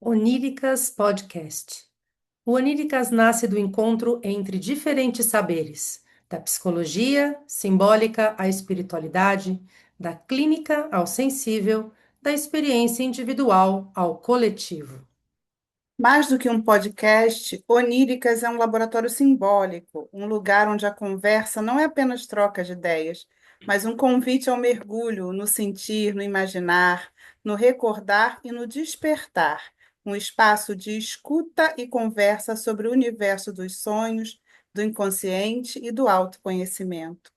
Oníricas Podcast. O Oníricas nasce do encontro entre diferentes saberes, da psicologia simbólica à espiritualidade, da clínica ao sensível, da experiência individual ao coletivo. Mais do que um podcast, Oníricas é um laboratório simbólico, um lugar onde a conversa não é apenas troca de ideias, mas um convite ao mergulho no sentir, no imaginar, no recordar e no despertar. Um espaço de escuta e conversa sobre o universo dos sonhos, do inconsciente e do autoconhecimento.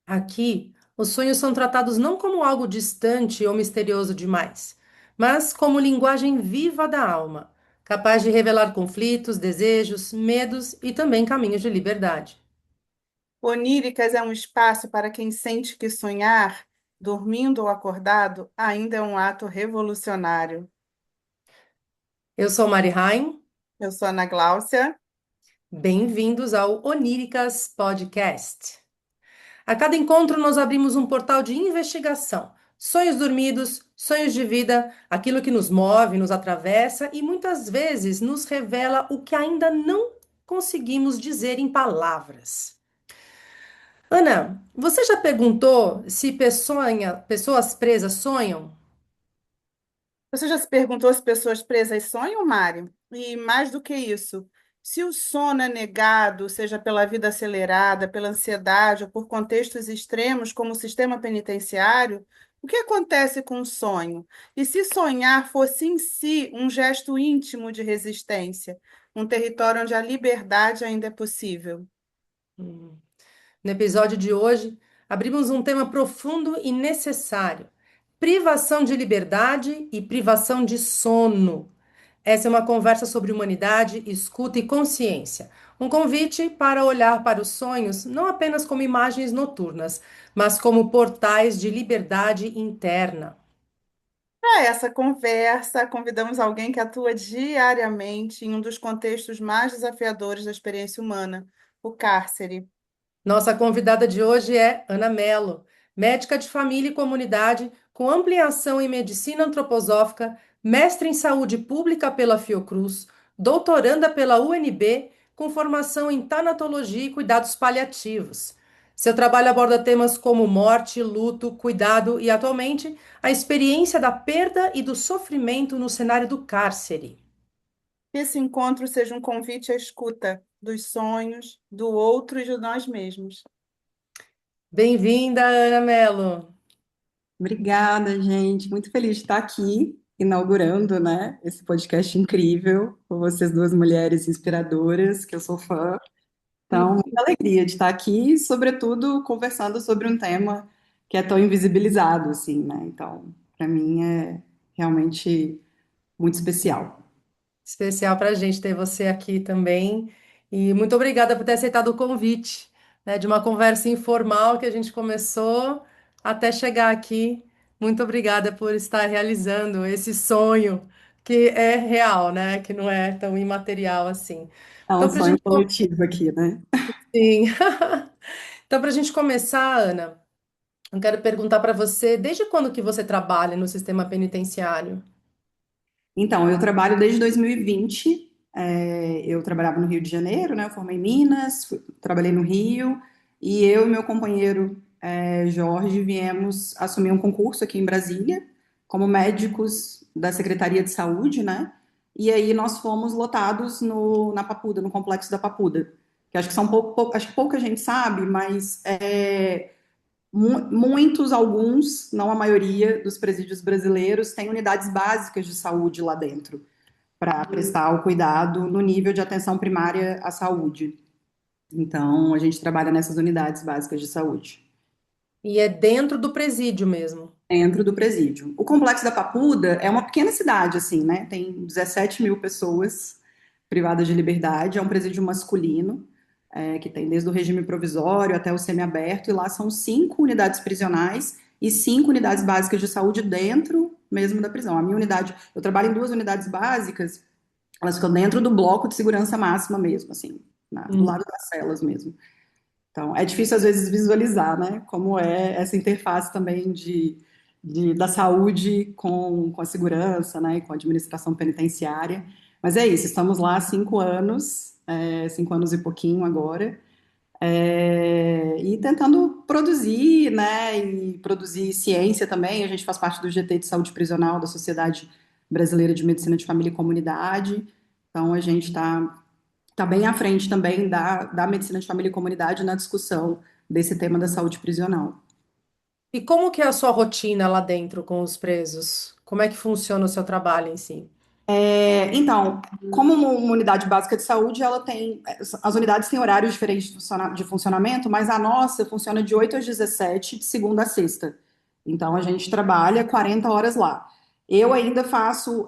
Aqui, os sonhos são tratados não como algo distante ou misterioso demais, mas como linguagem viva da alma, capaz de revelar conflitos, desejos, medos e também caminhos de liberdade. Oníricas é um espaço para quem sente que sonhar, dormindo ou acordado, ainda é um ato revolucionário. Eu sou Mari Rain. Eu sou Ana Gláucia. Bem-vindos ao Oníricas Podcast. A cada encontro, nós abrimos um portal de investigação. Sonhos dormidos, sonhos de vida, aquilo que nos move, nos atravessa e muitas vezes nos revela o que ainda não conseguimos dizer em palavras. Ana, você já perguntou se pessoas presas sonham? Você já se perguntou se pessoas presas sonham, Mário? E mais do que isso, se o sono é negado, seja pela vida acelerada, pela ansiedade ou por contextos extremos, como o sistema penitenciário, o que acontece com o sonho? E se sonhar fosse em si um gesto íntimo de resistência, um território onde a liberdade ainda é possível? No episódio de hoje, abrimos um tema profundo e necessário: privação de liberdade e privação de sono. Essa é uma conversa sobre humanidade, escuta e consciência. Um convite para olhar para os sonhos não apenas como imagens noturnas, mas como portais de liberdade interna. Para essa conversa, convidamos alguém que atua diariamente em um dos contextos mais desafiadores da experiência humana, o cárcere. Nossa convidada de hoje é Ana Mello, médica de família e comunidade, com ampliação em medicina antroposófica, mestre em saúde pública pela Fiocruz, doutoranda pela UNB, com formação em tanatologia e cuidados paliativos. Seu trabalho aborda temas como morte, luto, cuidado e, atualmente, a experiência da perda e do sofrimento no cenário do cárcere. Que esse encontro seja um convite à escuta dos sonhos, do outro e de nós mesmos. Bem-vinda, Ana Mello. Obrigada, gente. Muito feliz de estar aqui, inaugurando, né, esse podcast incrível, com vocês duas mulheres inspiradoras, que eu sou fã. Então, muita alegria de estar aqui, e, sobretudo, conversando sobre um tema que é tão invisibilizado, assim, né? Então, para mim é realmente muito especial. Especial para a gente ter você aqui também. E muito obrigada por ter aceitado o convite, né, de uma conversa informal que a gente começou até chegar aqui. Muito obrigada por estar realizando esse sonho que é real, né? Que não é tão imaterial assim. É um Então, para a sonho gente, coletivo aqui, né? sim. Então, para a gente começar, Ana, eu quero perguntar para você, desde quando que você trabalha no sistema penitenciário? Então, eu trabalho desde 2020. Eu trabalhava no Rio de Janeiro, né? Eu formei em Minas, trabalhei no Rio, e eu e meu companheiro Jorge viemos assumir um concurso aqui em Brasília, como médicos da Secretaria de Saúde, né? E aí nós fomos lotados na Papuda, no complexo da Papuda, que acho que acho que pouca gente sabe, mas muitos, alguns, não a maioria dos presídios brasileiros têm unidades básicas de saúde lá dentro para prestar o cuidado no nível de atenção primária à saúde. Então, a gente trabalha nessas unidades básicas de saúde, E é dentro do presídio mesmo. dentro do presídio. O Complexo da Papuda é uma pequena cidade, assim, né? Tem 17 mil pessoas privadas de liberdade, é um presídio masculino, que tem desde o regime provisório até o semiaberto, e lá são 5 unidades prisionais e 5 unidades básicas de saúde dentro mesmo da prisão. A minha unidade, eu trabalho em 2 unidades básicas, elas ficam dentro do bloco de segurança máxima mesmo, assim, do lado das celas mesmo. Então, é difícil às vezes visualizar, né, como é essa interface também da saúde com a segurança, né, e com a administração penitenciária. Mas é isso, estamos lá há 5 anos, 5 anos e pouquinho agora, e tentando produzir, né, e produzir ciência também. A gente faz parte do GT de Saúde Prisional da Sociedade Brasileira de Medicina de Família e Comunidade. Então, a gente tá bem à frente também da medicina de família e comunidade na discussão desse tema da saúde prisional. E como que é a sua rotina lá dentro com os presos? Como é que funciona o seu trabalho em si? Então, como uma unidade básica de saúde, ela tem, as unidades têm horários diferentes de funcionamento, mas a nossa funciona de 8 às 17, de segunda a sexta. Então, a gente trabalha 40 horas lá. Eu ainda faço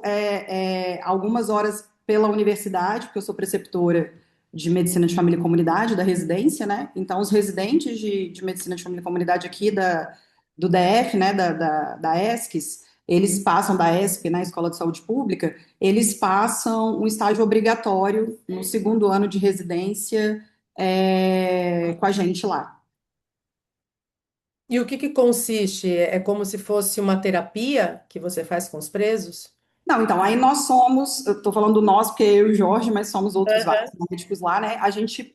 algumas horas pela universidade, porque eu sou preceptora de medicina de família e comunidade, da residência, né? Então, os residentes de medicina de família e comunidade aqui do DF, né, da ESCS, eles passam da ESP, na Escola de Saúde Pública, eles passam um estágio obrigatório no segundo ano de residência, com a gente lá. E o que que consiste? É como se fosse uma terapia que você faz com os presos? Não, então, aí nós somos, eu estou falando nós, porque eu e o Jorge, mas somos outros vários Aham. médicos lá, né? A gente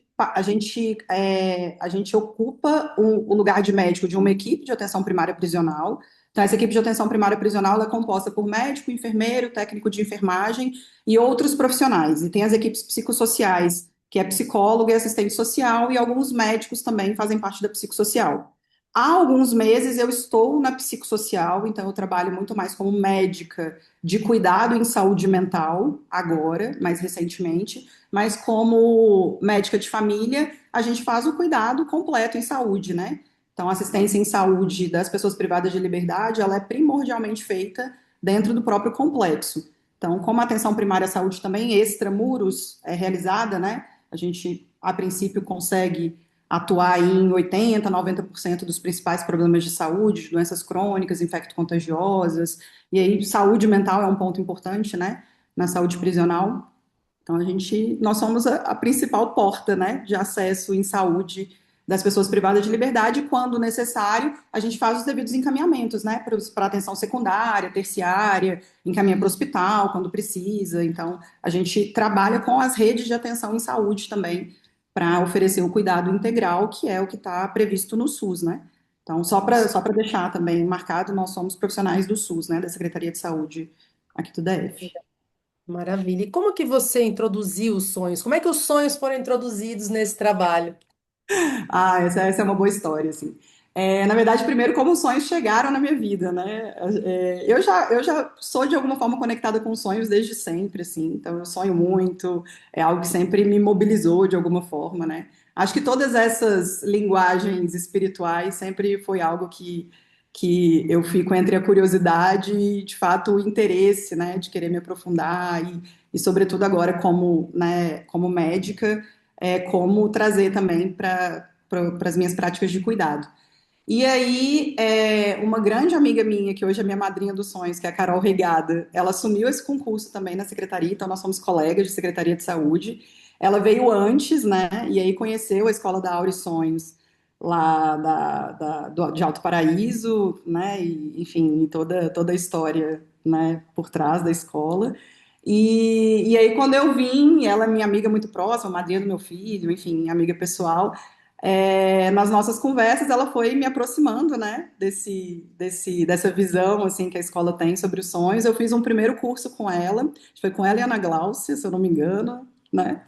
ocupa o lugar de médico de uma equipe de atenção primária prisional. Então, essa equipe de atenção primária prisional ela é composta por médico, enfermeiro, técnico de enfermagem e outros profissionais. E tem as equipes psicossociais, que é psicólogo e assistente social, e alguns médicos também fazem parte da psicossocial. Há alguns meses eu estou na psicossocial, então eu trabalho muito mais como médica de cuidado em saúde mental, agora, mais recentemente, mas como médica de família, a gente faz o cuidado completo em saúde, né? Então, a assistência em saúde das pessoas privadas de liberdade, ela é primordialmente feita dentro do próprio complexo. Então, como a atenção primária à saúde também extramuros é realizada, né? A gente, a princípio, consegue atuar em 80, 90% dos principais problemas de saúde, doenças crônicas, infecto-contagiosas, e aí saúde mental é um ponto importante, né, na saúde prisional. Então nós somos a principal porta, né, de acesso em saúde das pessoas privadas de liberdade. E, quando necessário, a gente faz os devidos encaminhamentos, né, para atenção secundária, terciária, encaminha para o hospital quando precisa. Então, a gente trabalha com as redes de atenção em saúde também para oferecer o cuidado integral, que é o que está previsto no SUS, né? Então, só para deixar também marcado, nós somos profissionais do SUS, né, da Secretaria de Saúde aqui do DF. Maravilha. E como que você introduziu os sonhos? Como é que os sonhos foram introduzidos nesse trabalho? Ah, essa é uma boa história, assim. Na verdade, primeiro, como os sonhos chegaram na minha vida, né? Eu já sou, de alguma forma, conectada com sonhos desde sempre, assim. Então, eu sonho muito, é algo que sempre me mobilizou, de alguma forma, né? Acho que todas essas linguagens espirituais sempre foi algo que eu fico entre a curiosidade e, de fato, o interesse, né? De querer me aprofundar e sobretudo, agora, como médica, como trazer também para as minhas práticas de cuidado. E aí, uma grande amiga minha, que hoje é minha madrinha dos sonhos, que é a Carol Regada, ela assumiu esse concurso também na secretaria, então nós somos colegas de Secretaria de Saúde. Ela veio antes, né, e aí conheceu a Escola da Aura e Sonhos, lá de Alto Paraíso, né, e, enfim, e toda a história, né, por trás da escola. E aí, quando eu vim, ela é minha amiga muito próxima, madrinha do meu filho, enfim, amiga pessoal. Nas nossas conversas, ela foi me aproximando, né, dessa visão, assim, que a escola tem sobre os sonhos. Eu fiz um primeiro curso com ela, foi com ela e a Ana Gláucia, se eu não me engano, né?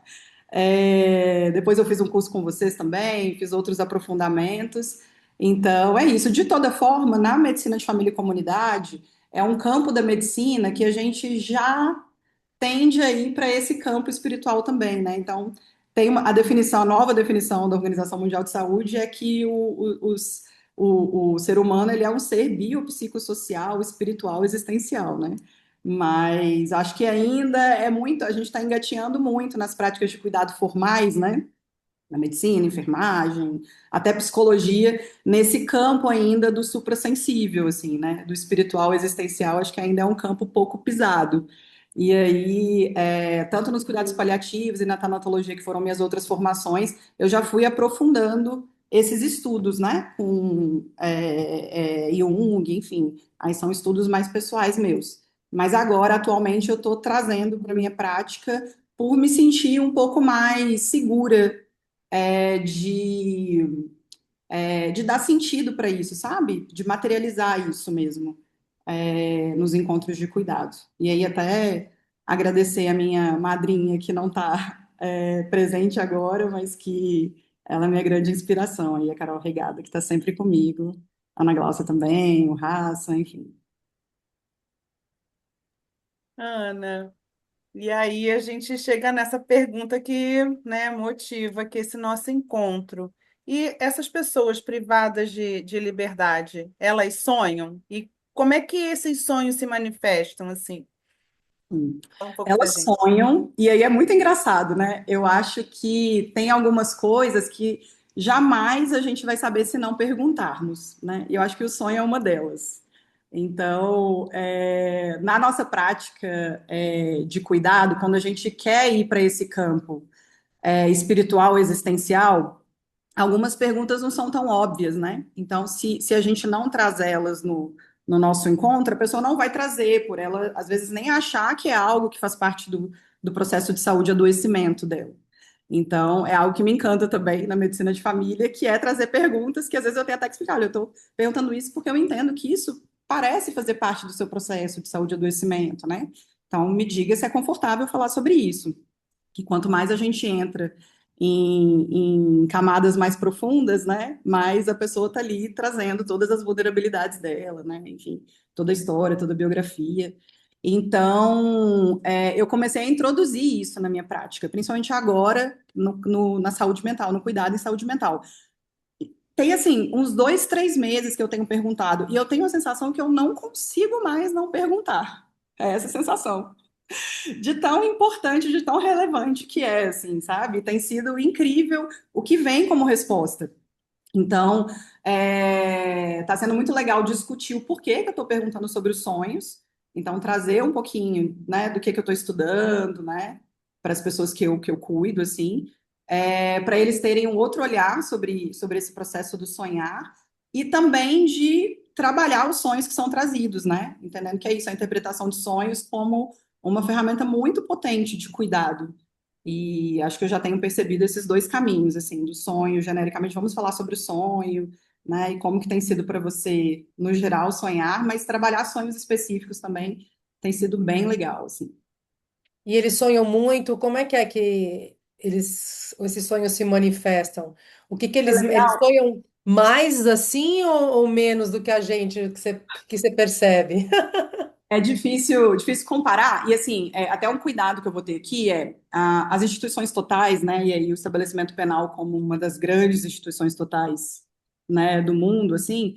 Depois eu fiz um curso com vocês também, fiz outros aprofundamentos. Então, é isso. De toda forma, na medicina de família e comunidade, é um campo da medicina que a gente já tende a ir para esse campo espiritual também, né? Então, a nova definição da Organização Mundial de Saúde é que o ser humano ele é um ser biopsicossocial, espiritual, existencial, né? Mas acho que ainda a gente está engatinhando muito nas práticas de cuidado formais, né? Na medicina, enfermagem, até psicologia, nesse campo ainda do suprassensível, assim, né? Do espiritual existencial, acho que ainda é um campo pouco pisado. E aí, tanto nos cuidados paliativos e na tanatologia, que foram minhas outras formações, eu já fui aprofundando esses estudos, né, com Jung, enfim, aí são estudos mais pessoais meus. Mas agora, atualmente, eu estou trazendo para minha prática por me sentir um pouco mais segura de dar sentido para isso, sabe? De materializar isso mesmo, nos encontros de cuidado. E aí, até agradecer a minha madrinha, que não está presente agora, mas que ela é minha grande inspiração, aí a Carol Regada, que está sempre comigo, a Ana Glaucia também, o Raça, enfim. Ana, e aí a gente chega nessa pergunta que, né, motiva que esse nosso encontro. E essas pessoas privadas de liberdade, elas sonham? E como é que esses sonhos se manifestam, assim? Sim. Fala um pouco pra Elas gente. sonham, e aí é muito engraçado, né? Eu acho que tem algumas coisas que jamais a gente vai saber se não perguntarmos, né? E eu acho que o sonho é uma delas. Então, na nossa prática, de cuidado, quando a gente quer ir para esse campo, espiritual, existencial, algumas perguntas não são tão óbvias, né? Então, se a gente não traz elas no nosso encontro, a pessoa não vai trazer, por ela, às vezes, nem achar que é algo que faz parte do processo de saúde e adoecimento dela. Então, é algo que me encanta também na medicina de família, que é trazer perguntas que às vezes eu tenho até que explicar. Olha, eu estou perguntando isso porque eu entendo que isso parece fazer parte do seu processo de saúde e adoecimento, né? Então, me diga se é confortável falar sobre isso, que quanto mais a gente entra em camadas mais profundas, né, mais a pessoa está ali trazendo todas as vulnerabilidades dela, né, enfim, toda a história, toda a biografia. Então, eu comecei a introduzir isso na minha prática, principalmente agora na saúde mental, no cuidado em saúde mental. Tem, assim, uns 2, 3 meses que eu tenho perguntado, e eu tenho a sensação que eu não consigo mais não perguntar. É essa a sensação de tão importante, de tão relevante que é, assim, sabe? Tem sido incrível o que vem como resposta. Então, está sendo muito legal discutir o porquê que eu estou perguntando sobre os sonhos. Então, trazer um pouquinho, né, do que eu estou estudando, né, para as pessoas que eu cuido, assim, para eles terem um outro olhar sobre esse processo do sonhar e também de trabalhar os sonhos que são trazidos, né, entendendo que é isso, a interpretação de sonhos como uma ferramenta muito potente de cuidado. E acho que eu já tenho percebido esses dois caminhos, assim, do sonho, genericamente, vamos falar sobre o sonho, né, e como que tem sido para você, no geral, sonhar, mas trabalhar sonhos específicos também tem sido bem legal, assim. E eles sonham muito, como é que esses sonhos se manifestam? O que que É eles legal. sonham mais assim ou menos do que a gente, que você percebe? É difícil comparar, e assim, até um cuidado que eu vou ter aqui as instituições totais, né, e aí o estabelecimento penal como uma das grandes instituições totais, né, do mundo, assim,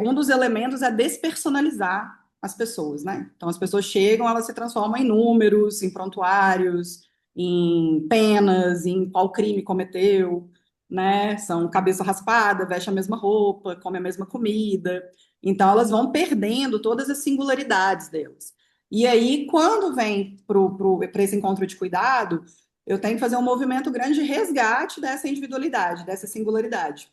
um dos elementos é despersonalizar as pessoas, né? Então as pessoas chegam, elas se transformam em números, em prontuários, em penas, em qual crime cometeu, né? São cabeça raspada, veste a mesma roupa, come a mesma comida. Então, elas vão perdendo todas as singularidades delas. E aí, quando vem para esse encontro de cuidado, eu tenho que fazer um movimento grande de resgate dessa individualidade, dessa singularidade.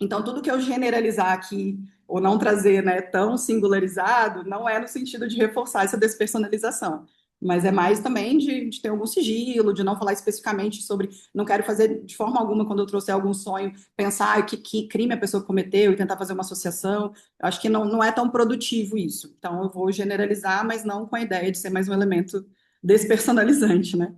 Então, tudo que eu generalizar aqui, ou não trazer, né, tão singularizado, não é no sentido de reforçar essa despersonalização, mas é mais também de ter algum sigilo, de não falar especificamente sobre. Não quero fazer de forma alguma, quando eu trouxer algum sonho, pensar que crime a pessoa cometeu e tentar fazer uma associação. Eu acho que não é tão produtivo isso. Então, eu vou generalizar, mas não com a ideia de ser mais um elemento despersonalizante, né?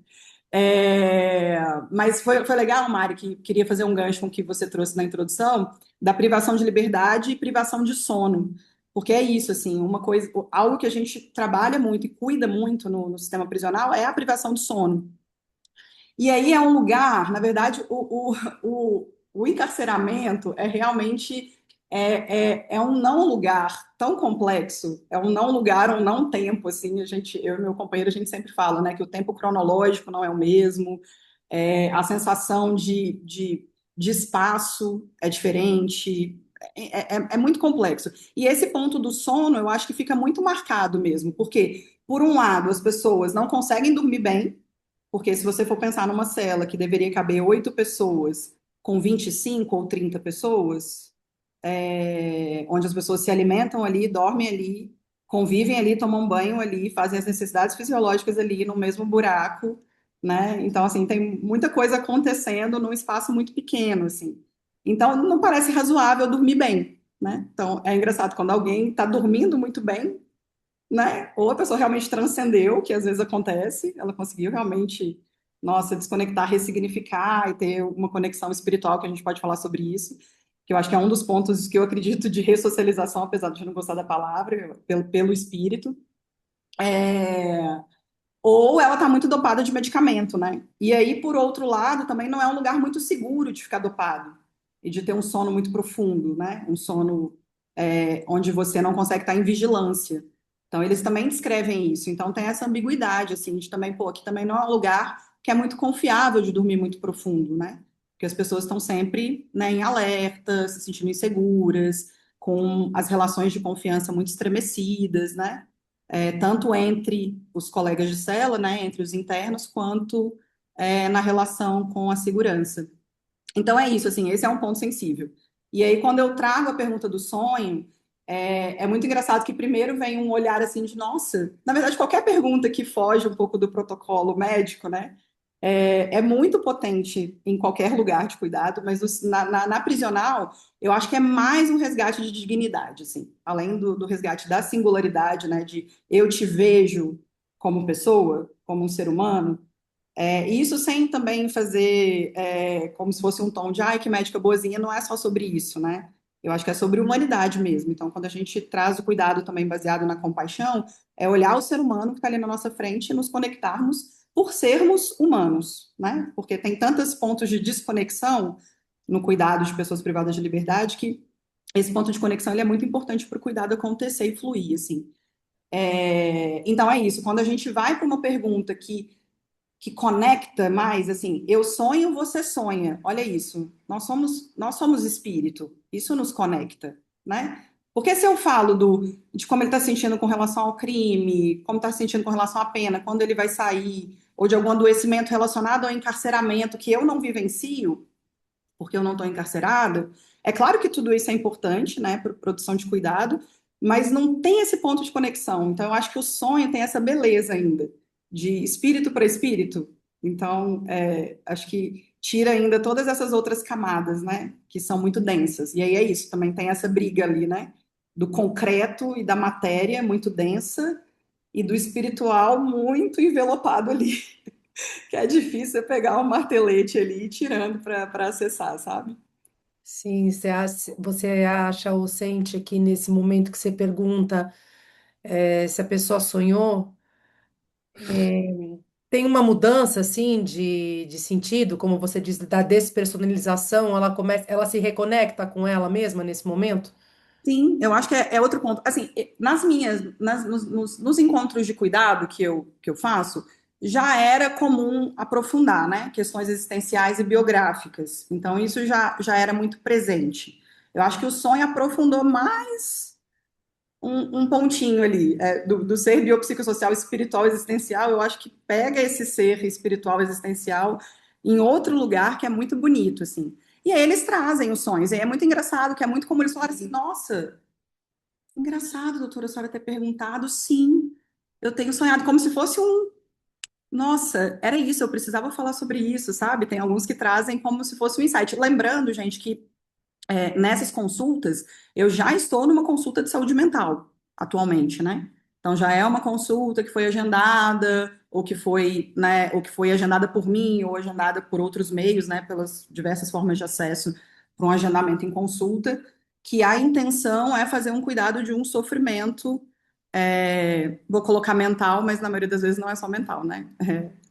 Mas foi legal, Mari, que queria fazer um gancho com o que você trouxe na introdução, da privação de liberdade e privação de sono. Porque é isso, assim, uma coisa, algo que a gente trabalha muito e cuida muito no sistema prisional é a privação de sono. E aí é um lugar, na verdade, o encarceramento é realmente é um não lugar tão complexo, é um não lugar, um não tempo, assim, eu e meu companheiro, a gente sempre fala, né, que o tempo cronológico não é o mesmo, a sensação de espaço é diferente, é muito complexo. E esse ponto do sono, eu acho que fica muito marcado mesmo, porque, por um lado, as pessoas não conseguem dormir bem, porque se você for pensar numa cela que deveria caber 8 pessoas, com 25 ou 30 pessoas, onde as pessoas se alimentam ali, dormem ali, convivem ali, tomam banho ali, fazem as necessidades fisiológicas ali no mesmo buraco, né? Então, assim, tem muita coisa acontecendo num espaço muito pequeno, assim. Então, não parece razoável dormir bem, né? Então, é engraçado quando alguém está dormindo muito bem, né? Ou a pessoa realmente transcendeu, que às vezes acontece, ela conseguiu realmente, nossa, desconectar, ressignificar e ter uma conexão espiritual, que a gente pode falar sobre isso, que eu acho que é um dos pontos que eu acredito de ressocialização, apesar de eu não gostar da palavra, pelo espírito. É, ou ela está muito dopada de medicamento, né? E aí, por outro lado, também não é um lugar muito seguro de ficar dopado e de ter um sono muito profundo, né? Um sono onde você não consegue estar em vigilância. Então, eles também descrevem isso. Então, tem essa ambiguidade, assim, de também, pô, aqui também não é um lugar que é muito confiável de dormir muito profundo, né? Porque as pessoas estão sempre, né, em alerta, se sentindo inseguras, com as relações de confiança muito estremecidas, né? Tanto entre os colegas de cela, né, entre os internos, quanto na relação com a segurança. Então é isso, assim, esse é um ponto sensível. E aí, quando eu trago a pergunta do sonho, é muito engraçado que primeiro vem um olhar assim de, nossa, na verdade, qualquer pergunta que foge um pouco do protocolo médico, né, é muito potente em qualquer lugar de cuidado, mas na prisional, eu acho que é mais um resgate de dignidade, assim, além do resgate da singularidade, né, de eu te vejo como pessoa, como um ser humano, e isso sem também fazer como se fosse um tom de, ai, que médica boazinha, não é só sobre isso, né? Eu acho que é sobre humanidade mesmo. Então, quando a gente traz o cuidado também baseado na compaixão, é olhar o ser humano que está ali na nossa frente e nos conectarmos por sermos humanos, né? Porque tem tantos pontos de desconexão no cuidado de pessoas privadas de liberdade que esse ponto de conexão ele é muito importante para o cuidado acontecer e fluir, assim. Então é isso. Quando a gente vai para uma pergunta que conecta mais, assim, eu sonho, você sonha. Olha isso. Nós somos espírito. Isso nos conecta, né? Porque se eu falo de como ele está se sentindo com relação ao crime, como está se sentindo com relação à pena, quando ele vai sair, ou de algum adoecimento relacionado ao encarceramento que eu não vivencio, porque eu não estou encarcerada, é claro que tudo isso é importante, né, para produção de cuidado, mas não tem esse ponto de conexão. Então, eu acho que o sonho tem essa beleza ainda, de espírito para espírito. Então, acho que tira ainda todas essas outras camadas, né, que são muito densas. E aí é isso, também tem essa briga ali, né, do concreto e da matéria muito densa e do espiritual muito envelopado ali, que é difícil você pegar um martelete ali e ir tirando para acessar, sabe? Sim, você acha ou sente que nesse momento que você pergunta se a pessoa sonhou, tem uma mudança assim de sentido, como você diz, da despersonalização, ela começa, ela se reconecta com ela mesma nesse momento? Sim, eu acho que é outro ponto. Assim, nos encontros de cuidado que eu faço, já era comum aprofundar, né, questões existenciais e biográficas. Então, isso já era muito presente. Eu acho que o sonho aprofundou mais um pontinho ali, do ser biopsicossocial espiritual existencial. Eu acho que pega esse ser espiritual existencial em outro lugar que é muito bonito, assim. E aí eles trazem os sonhos. E aí é muito engraçado, que é muito comum eles falarem assim, nossa. Engraçado, doutora, a senhora ter perguntado. Sim, eu tenho sonhado como se fosse um. Nossa, era isso, eu precisava falar sobre isso, sabe? Tem alguns que trazem como se fosse um insight. Lembrando, gente, que nessas consultas, eu já estou numa consulta de saúde mental, atualmente, né? Então já é uma consulta que foi agendada, ou que foi, né, ou que foi agendada por mim, ou agendada por outros meios, né, pelas diversas formas de acesso para um agendamento em consulta, que a intenção é fazer um cuidado de um sofrimento, vou colocar mental, mas na maioria das vezes não é só mental, né?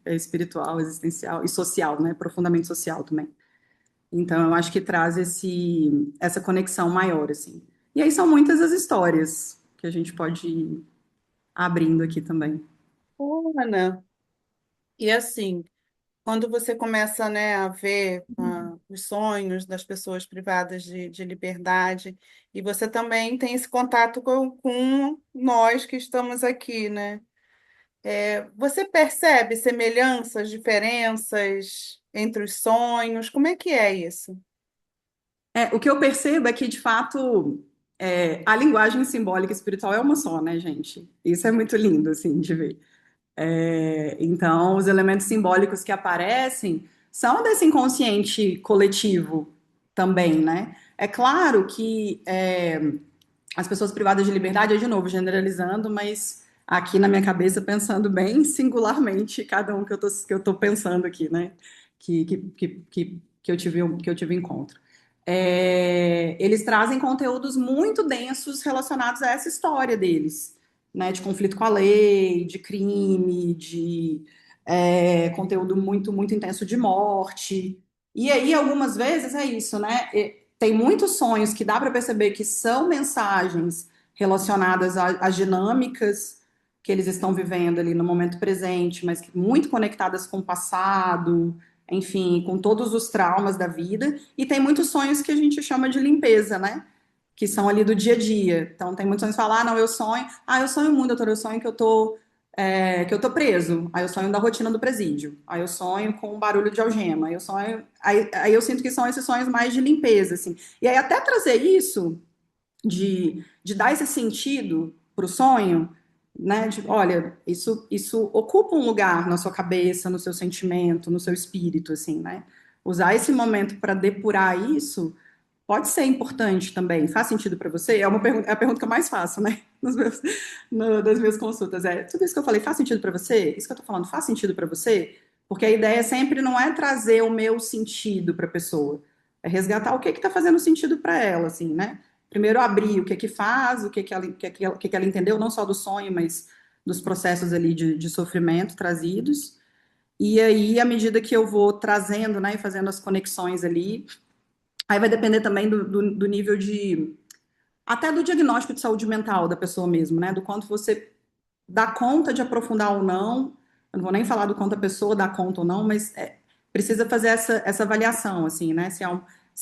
É espiritual, existencial e social, né? Profundamente social também. Então, eu acho que traz essa conexão maior, assim. E aí são muitas as histórias que a gente pode ir abrindo aqui também. Ana, e assim, quando você começa, né, a ver os sonhos das pessoas privadas de liberdade, e você também tem esse contato com nós que estamos aqui, né? Você percebe semelhanças, diferenças? entre os sonhos? Como é que é isso? O que eu percebo é que, de fato, a linguagem simbólica e espiritual é uma só, né, gente? Isso é muito lindo, assim, de ver. Então, os elementos simbólicos que aparecem são desse inconsciente coletivo também, né? É claro que as pessoas privadas de liberdade, de novo, generalizando, mas aqui na minha cabeça, pensando bem singularmente, cada um que eu tô pensando aqui, né? Que eu tive encontro. Eles trazem conteúdos muito densos relacionados a essa história deles, né? De conflito com a lei, de crime, de conteúdo muito, muito intenso de morte. E aí, algumas vezes, é isso, né? Tem muitos sonhos que dá para perceber que são mensagens relacionadas às dinâmicas que eles estão vivendo ali no momento presente, mas que muito conectadas com o passado, enfim, com todos os traumas da vida. E tem muitos sonhos que a gente chama de limpeza, né? Que são ali do dia a dia. Então, tem muitos sonhos que falam, não, eu sonho muito, doutor, eu sonho que eu tô preso, aí eu sonho da rotina do presídio, aí eu sonho com um barulho de algema, aí eu sinto que são esses sonhos mais de limpeza, assim. E aí até trazer isso, de dar esse sentido pro sonho, né, de, olha, isso ocupa um lugar na sua cabeça, no seu sentimento, no seu espírito, assim, né? Usar esse momento para depurar isso pode ser importante também. Faz sentido para você? É a pergunta que eu mais faço, né? Das minhas consultas. Tudo isso que eu falei faz sentido para você? Isso que eu tô falando faz sentido para você? Porque a ideia sempre não é trazer o meu sentido para a pessoa, é resgatar o que está fazendo sentido para ela, assim, né? Primeiro abrir o que que faz, o que que ela entendeu, não só do sonho, mas dos processos ali de sofrimento trazidos. E aí, à medida que eu vou trazendo, né, e fazendo as conexões ali, aí vai depender também do nível até do diagnóstico de saúde mental da pessoa mesmo, né? Do quanto você dá conta de aprofundar ou não. Eu não vou nem falar do quanto a pessoa dá conta ou não, mas precisa fazer essa avaliação, assim, né? Se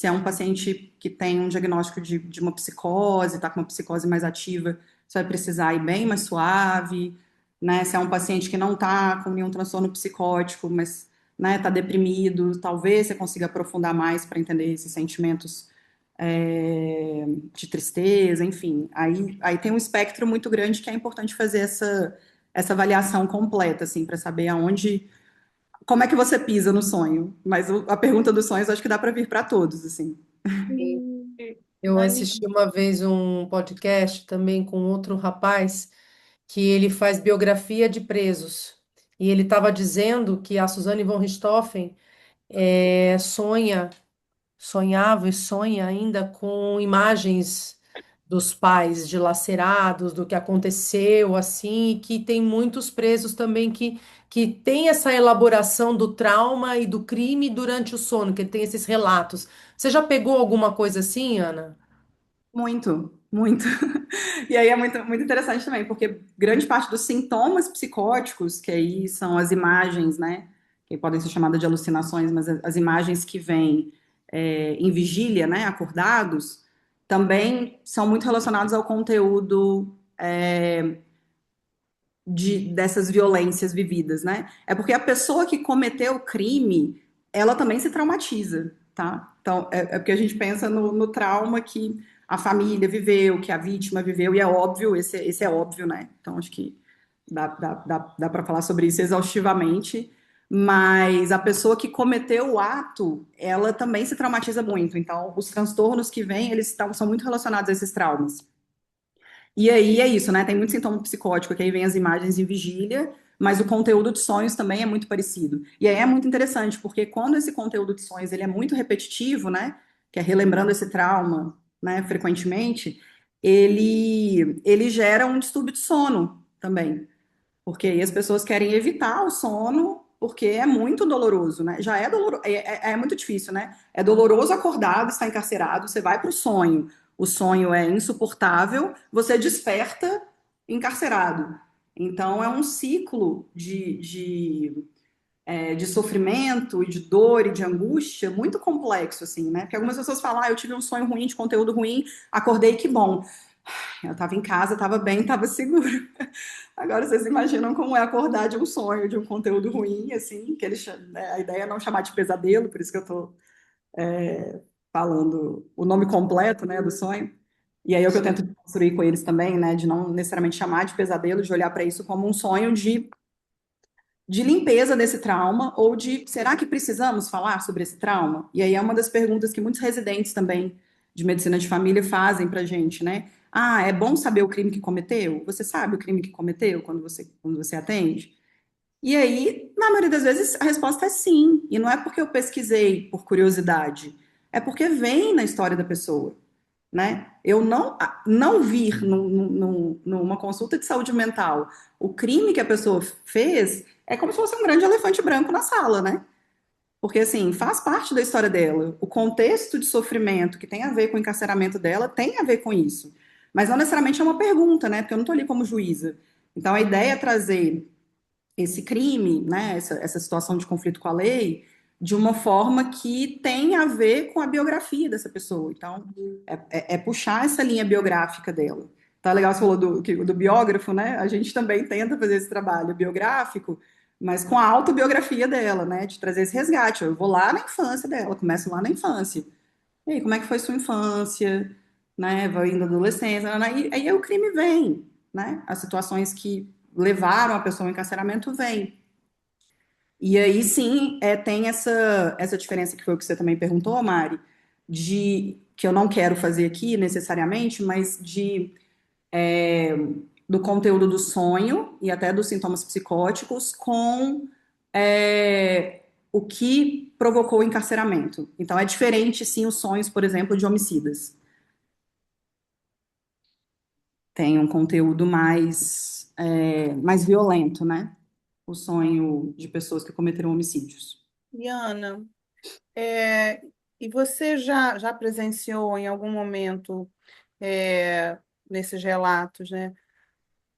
é um paciente que tem um diagnóstico de uma psicose, está com uma psicose mais ativa, você vai precisar ir bem mais suave, né? Se é um paciente que não está com nenhum transtorno psicótico, mas né, está deprimido, talvez você consiga aprofundar mais para entender esses sentimentos de tristeza, enfim. Aí tem um espectro muito grande que é importante fazer essa avaliação completa, assim, para saber como é que você pisa no sonho. Mas a pergunta dos sonhos acho que dá para vir para todos, assim. Hum, Eu Aline. assisti uma vez um podcast também com outro rapaz que ele faz biografia de presos. E ele estava dizendo que a Suzane von Richthofen sonhava e sonha ainda com imagens dos pais dilacerados, do que aconteceu, assim, e que tem muitos presos também que tem essa elaboração do trauma e do crime durante o sono, que ele tem esses relatos. Você já pegou alguma coisa assim, Ana? Muito, muito. E aí é muito, muito interessante também, porque grande parte dos sintomas psicóticos, que aí são as imagens, né, que podem ser chamadas de alucinações, mas as imagens que vêm em vigília, né, acordados, também são muito relacionados ao conteúdo dessas violências vividas, né? É porque a pessoa que cometeu o crime, ela também se traumatiza, tá? Então, é porque a gente pensa no trauma que a família viveu, que a vítima viveu, e é óbvio, esse é óbvio, né? Então, acho que dá para falar sobre isso exaustivamente, mas a pessoa que cometeu o ato, ela também se traumatiza muito. Então, os transtornos que vêm, são muito relacionados a esses traumas. E aí é isso, né? Tem muito sintoma psicótico, que aí vem as imagens em vigília, mas o conteúdo de sonhos também é muito parecido. E aí é muito interessante, porque quando esse conteúdo de sonhos ele é muito repetitivo, né? Que é relembrando esse trauma, né? Frequentemente, ele gera um distúrbio de sono também. Porque aí as pessoas querem evitar o sono, porque é muito doloroso, né? Já é doloroso, é muito difícil, né? É doloroso acordado, estar encarcerado, você vai para o sonho é insuportável, você desperta encarcerado. Então é um ciclo de sofrimento e de dor e de angústia muito complexo, assim, né? Porque algumas pessoas falam, eu tive um sonho ruim, de conteúdo ruim, acordei, que bom. Eu estava em casa, estava bem, estava seguro. Agora vocês imaginam como é acordar de um sonho, de um conteúdo ruim, assim, que né, a ideia é não chamar de pesadelo, por isso que eu estou falando o nome completo, né, do sonho. E aí é o que eu tento construir com eles também, né, de não necessariamente chamar de pesadelo, de olhar para isso como um sonho de limpeza desse trauma ou de será que precisamos falar sobre esse trauma? E aí é uma das perguntas que muitos residentes também de medicina de família fazem pra gente, né? Ah, é bom saber o crime que cometeu? Você sabe o crime que cometeu quando você atende? E aí, na maioria das vezes, a resposta é sim. E não é porque eu pesquisei por curiosidade, é porque vem na história da pessoa, né? Eu não vir numa consulta de saúde mental o crime que a pessoa fez é como se fosse um grande elefante branco na sala, né? Porque, assim, faz parte da história dela. O contexto de sofrimento que tem a ver com o encarceramento dela tem a ver com isso. Mas não necessariamente é uma pergunta, né? Porque eu não estou ali como juíza. Então, a ideia é trazer esse crime, né, essa situação de conflito com a lei, de uma forma que tem a ver com a biografia dessa pessoa. Então, é puxar essa linha biográfica dela. Tá legal, você falou do biógrafo, né? A gente também tenta fazer esse trabalho biográfico, mas com a autobiografia dela, né? De trazer esse resgate. Eu vou lá na infância dela, começo lá na infância. E aí, como é que foi sua infância? Né? Vai indo à adolescência, né? E aí o crime vem, né? As situações que levaram a pessoa ao encarceramento vêm. E aí sim, tem essa diferença que foi o que você também perguntou, Mari, de que eu não quero fazer aqui necessariamente, mas do conteúdo do sonho e até dos sintomas psicóticos com o que provocou o encarceramento. Então é diferente, sim, os sonhos, por exemplo, de homicidas. Tem um conteúdo mais violento, né? O sonho de pessoas que cometeram homicídios. Liana, é, e você já presenciou em algum momento, é, nesses relatos, né,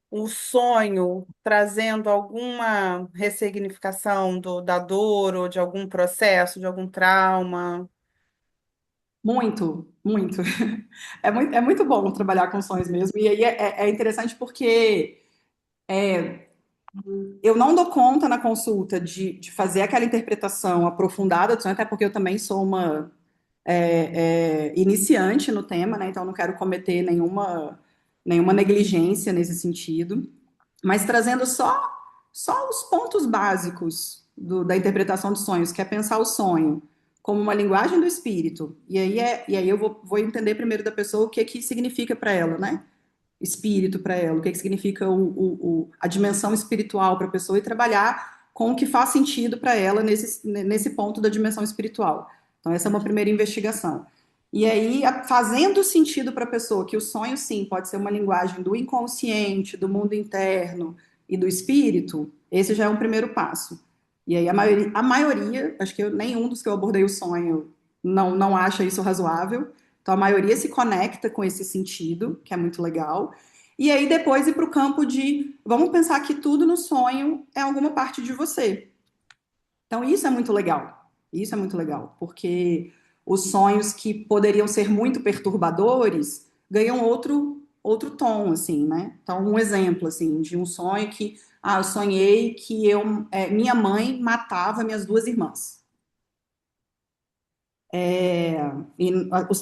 o sonho trazendo alguma ressignificação da dor ou de algum processo, de algum trauma? Muito, muito. É muito bom trabalhar com sonhos mesmo. E aí é interessante porque eu não dou conta na consulta de fazer aquela interpretação aprofundada do sonho, até porque eu também sou uma iniciante no tema, né? Então não quero cometer nenhuma negligência nesse sentido. Mas trazendo só os pontos básicos da interpretação dos sonhos, que é pensar o sonho como uma linguagem do espírito. E aí eu vou entender primeiro da pessoa o que significa para ela, né? Espírito para ela, o que significa a dimensão espiritual para a pessoa e trabalhar com o que faz sentido para ela nesse ponto da dimensão espiritual. Então, essa é uma primeira investigação. E aí, fazendo sentido para a pessoa que o sonho, sim, pode ser uma linguagem do inconsciente, do mundo interno e do espírito, esse já é um primeiro passo. E aí, a maioria acho que nenhum dos que eu abordei o sonho não acha isso razoável. Então, a maioria se conecta com esse sentido, que é muito legal. E aí, depois ir para o campo de vamos pensar que tudo no sonho é alguma parte de você. Então, isso é muito legal. Isso é muito legal, porque os sonhos que poderiam ser muito perturbadores ganham outro tom, assim, né? Então, um exemplo, assim, de um sonho que, eu sonhei que minha mãe matava minhas duas irmãs. E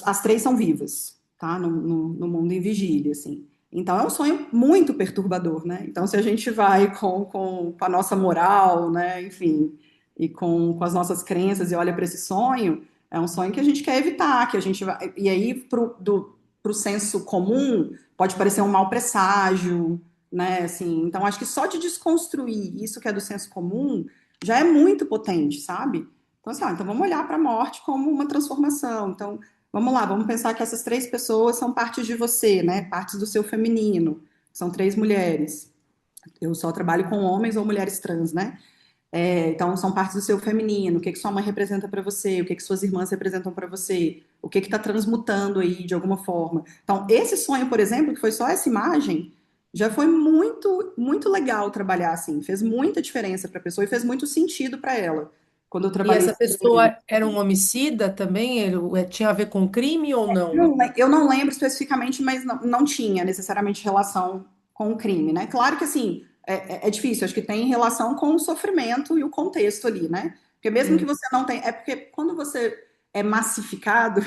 as três são vivas, tá? No mundo em vigília, assim. Então é um sonho muito perturbador, né? Então, se a gente vai com a nossa moral, né, enfim, e com as nossas crenças e olha para esse sonho, é um sonho que a gente quer evitar, que a gente vai. E aí, pro senso comum, pode parecer um mau presságio, né? Assim, então, acho que só de desconstruir isso que é do senso comum já é muito potente, sabe? Então, assim, então vamos olhar para a morte como uma transformação. Então, vamos lá, vamos pensar que essas três pessoas são partes de você, né? Partes do seu feminino. São três mulheres. Eu só trabalho com homens ou mulheres trans, né? Então, são partes do seu feminino. O que que sua mãe representa para você? O que que suas irmãs representam para você? O que que está transmutando aí de alguma forma? Então, esse sonho, por exemplo, que foi só essa imagem, já foi muito, muito legal trabalhar assim. Fez muita diferença para a pessoa e fez muito sentido para ela. quando eu E trabalhei. essa pessoa era um homicida também? Tinha a ver com crime ou não? Eu não lembro especificamente, mas não tinha necessariamente relação com o crime, né? Claro que assim, é difícil, acho que tem relação com o sofrimento e o contexto ali, né? Porque mesmo que Sim. você não tenha. É porque quando você é massificado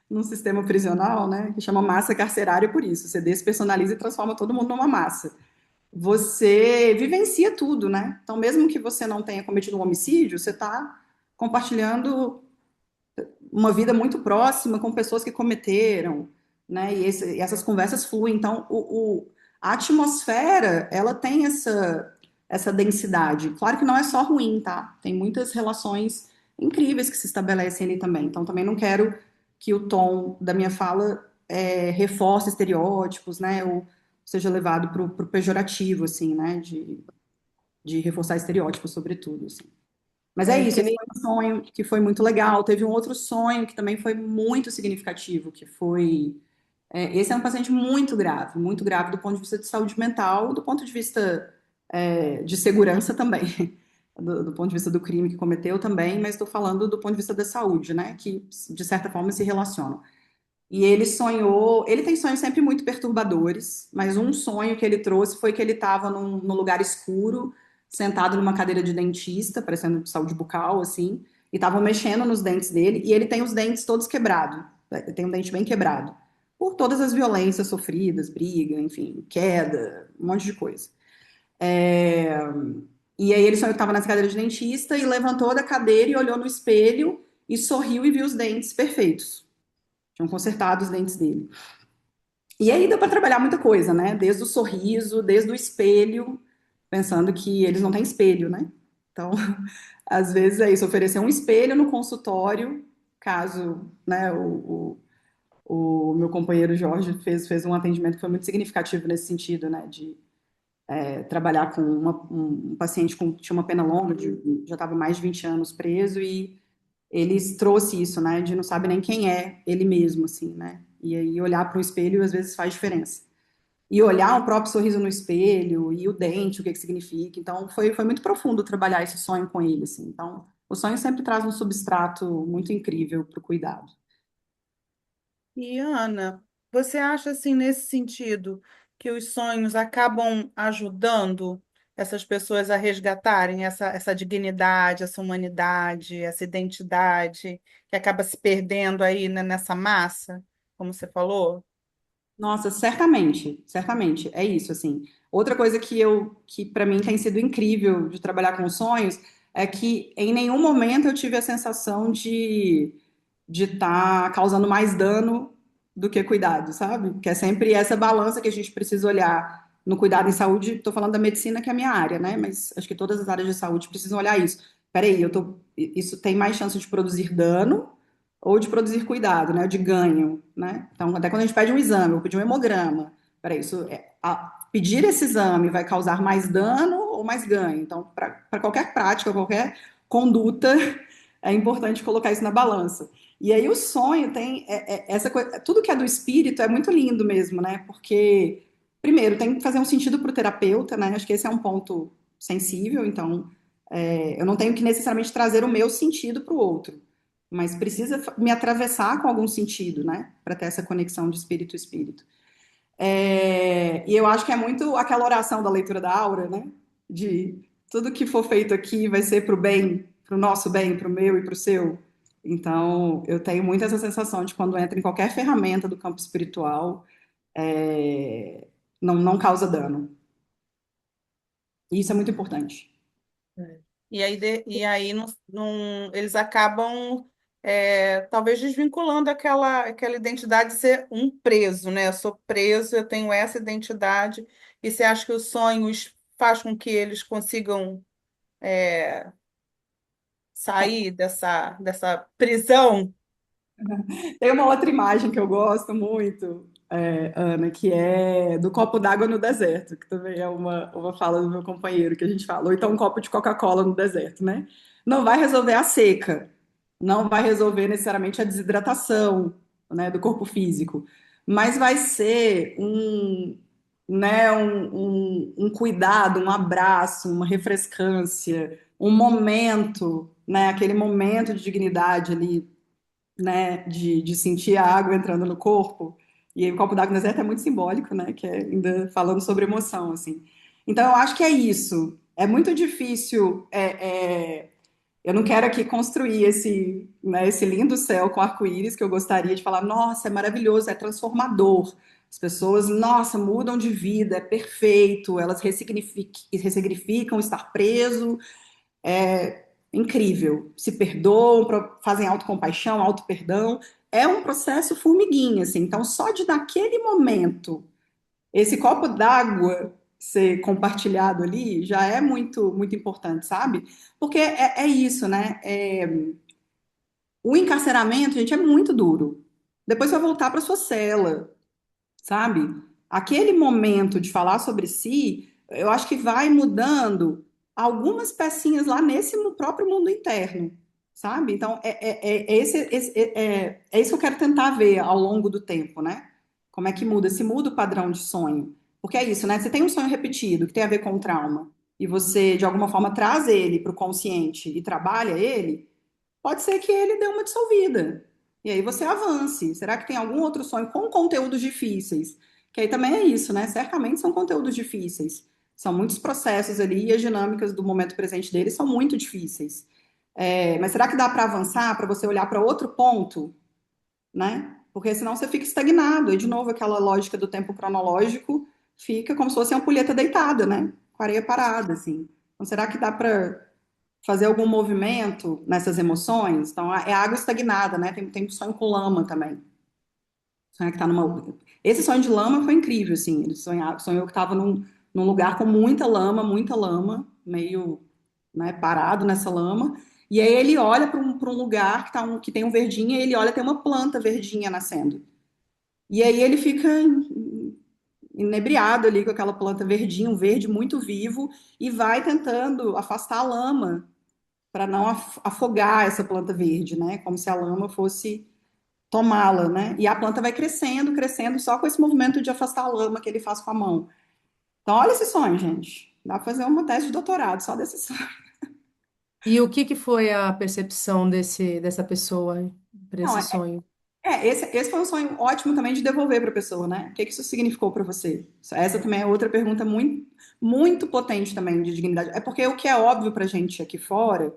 num sistema prisional, né? Que chama massa carcerária por isso. Você despersonaliza e transforma todo mundo numa massa. Você vivencia tudo, né? Então, mesmo que você não tenha cometido um homicídio, você está compartilhando uma vida muito próxima com pessoas que cometeram, né? E essas conversas fluem. Então, a atmosfera, ela tem essa densidade. Claro que não é só ruim, tá? Tem muitas relações incríveis que se estabelecem ali também. Então, também não quero que o tom da minha fala reforce estereótipos, né? Ou seja levado para o pejorativo, assim, né? De reforçar estereótipos, sobretudo, assim. Mas é É isso, que esse nem foi um sonho que foi muito legal. Teve um outro sonho que também foi muito significativo, que foi... esse é um paciente muito grave do ponto de vista de saúde mental, do ponto de vista de segurança também, do ponto de vista do crime que cometeu também, mas estou falando do ponto de vista da saúde, né, que de certa forma se relacionam. E ele sonhou, ele tem sonhos sempre muito perturbadores, mas um sonho que ele trouxe foi que ele estava num lugar escuro, sentado numa cadeira de dentista, parecendo de saúde bucal, assim, e estavam mexendo nos dentes dele, e ele tem os dentes todos quebrados, tem um dente bem quebrado, por todas as violências sofridas, briga, enfim, queda, um monte de coisa. É, E aí ele sonhou que estava nessa cadeira de dentista e levantou da cadeira e olhou no espelho e sorriu e viu os dentes perfeitos. Tinham consertado os dentes dele. E aí deu para trabalhar muita coisa, né? Desde o sorriso, desde o espelho, pensando que eles não têm espelho, né? Então, às vezes é isso, oferecer um espelho no consultório, caso, né, o meu companheiro Jorge fez um atendimento que foi muito significativo nesse sentido, né, de trabalhar com um paciente que tinha uma pena longa, já estava mais de 20 anos preso, e eles trouxe isso, né, de não sabe nem quem é ele mesmo, assim, né? E aí olhar para o espelho às vezes faz diferença. E olhar o próprio sorriso no espelho e o dente, o que que significa. Então foi muito profundo trabalhar esse sonho com ele, assim. Então, o sonho sempre traz um substrato muito incrível para o cuidado. E Ana, você acha assim nesse sentido que os sonhos acabam ajudando essas pessoas a resgatarem essa dignidade, essa humanidade, essa identidade que acaba se perdendo aí, né, nessa massa, como você falou? Nossa, certamente, certamente, é isso, assim. Outra coisa que para mim tem sido incrível de trabalhar com sonhos é que em nenhum momento eu tive a sensação de estar causando mais dano do que cuidado, sabe? Que é sempre essa balança que a gente precisa olhar no cuidado em saúde. Estou falando da medicina, que é a minha área, né? Mas acho que todas as áreas de saúde precisam olhar isso. Peraí, isso tem mais chance de produzir dano ou de produzir cuidado, né? De ganho, né? Então, até quando a gente pede um exame, ou pedir um hemograma, peraí, pedir esse exame vai causar mais dano ou mais ganho? Então, para qualquer prática, qualquer conduta, é importante colocar isso na balança. E aí o sonho tem essa coisa, tudo que é do espírito é muito lindo mesmo, né? Porque, primeiro, tem que fazer um sentido para o terapeuta, né? Acho que esse é um ponto sensível, então eu não tenho que necessariamente trazer o meu sentido para o outro, mas precisa me atravessar com algum sentido, né? Para ter essa conexão de espírito a espírito. E eu acho que é muito aquela oração da leitura da aura, né? De tudo que for feito aqui vai ser para o bem, para o nosso bem, para o meu e para o seu. Então, eu tenho muito essa sensação de quando entra em qualquer ferramenta do campo espiritual, é, não causa dano. E isso é muito importante. É. E aí eles acabam talvez desvinculando aquela identidade de ser um preso, né? Eu sou preso, eu tenho essa identidade, e você acha que os sonhos faz com que eles consigam sair dessa prisão? Tem uma outra imagem que eu gosto muito, Ana, que é do copo d'água no deserto, que também é uma fala do meu companheiro que a gente fala, ou então um copo de Coca-Cola no deserto, né? Não vai resolver a seca, não vai resolver necessariamente a desidratação, né, do corpo físico, mas vai ser né, um cuidado, um abraço, uma refrescância, um momento, né, aquele momento de dignidade ali, né, de sentir a água entrando no corpo. E aí, o copo d'água no deserto é muito simbólico, né, que é ainda falando sobre emoção, assim. Então, eu acho que é isso. É muito difícil. Eu não quero aqui construir esse, né, esse lindo céu com arco-íris que eu gostaria de falar, nossa, é maravilhoso, é transformador. As pessoas, nossa, mudam de vida, é perfeito, elas ressignificam estar preso, é incrível. Se perdoam, fazem autocompaixão, auto-perdão. É um processo formiguinha, assim. Então, só de naquele momento, esse copo d'água ser compartilhado ali já é muito, muito importante, sabe? Porque é isso, né? O encarceramento, gente, é muito duro. Depois vai voltar para sua cela, sabe? Aquele momento de falar sobre si, eu acho que vai mudando algumas pecinhas lá nesse próprio mundo interno, sabe? Então, é isso que eu quero tentar ver ao longo do tempo, né? Como é que muda? Se muda o padrão de sonho. Porque é isso, né? Você tem um sonho repetido que tem a ver com o trauma, e você, de alguma forma, traz ele para o consciente e trabalha ele, pode ser que ele dê uma dissolvida. E aí você avance. Será que tem algum outro sonho com conteúdos difíceis? Que aí também é isso, né? Certamente são conteúdos difíceis. São muitos processos ali e as dinâmicas do momento presente deles são muito difíceis. Mas será que dá para avançar, para você olhar para outro ponto, né? Porque senão você fica estagnado. E, de novo, aquela lógica do tempo cronológico fica como se fosse uma ampulheta deitada, né? Com a areia parada, assim. Então, será que dá para fazer algum movimento nessas emoções? Então, é água estagnada, né? Tem sonho com lama também. Sonho que tá numa... Esse sonho de lama foi incrível, assim. Ele sonhou que estava num lugar com muita lama, meio, né, parado nessa lama. E aí ele olha para um lugar que tem um verdinho, e ele olha, tem uma planta verdinha nascendo. E aí ele fica inebriado ali com aquela planta verdinha, um verde muito vivo, e vai tentando afastar a lama para não afogar essa planta verde, né? Como se a lama fosse tomá-la, né? E a planta vai crescendo, crescendo, só com esse movimento de afastar a lama que ele faz com a mão. Então, olha esse sonho, gente. Dá para fazer uma tese de doutorado só desse sonho. E o que que foi a percepção dessa pessoa para Não, esse sonho? esse foi um sonho ótimo também de devolver para a pessoa, né? O que que isso significou para você? Essa também é outra pergunta muito, muito potente também de dignidade. É porque o que é óbvio para gente aqui fora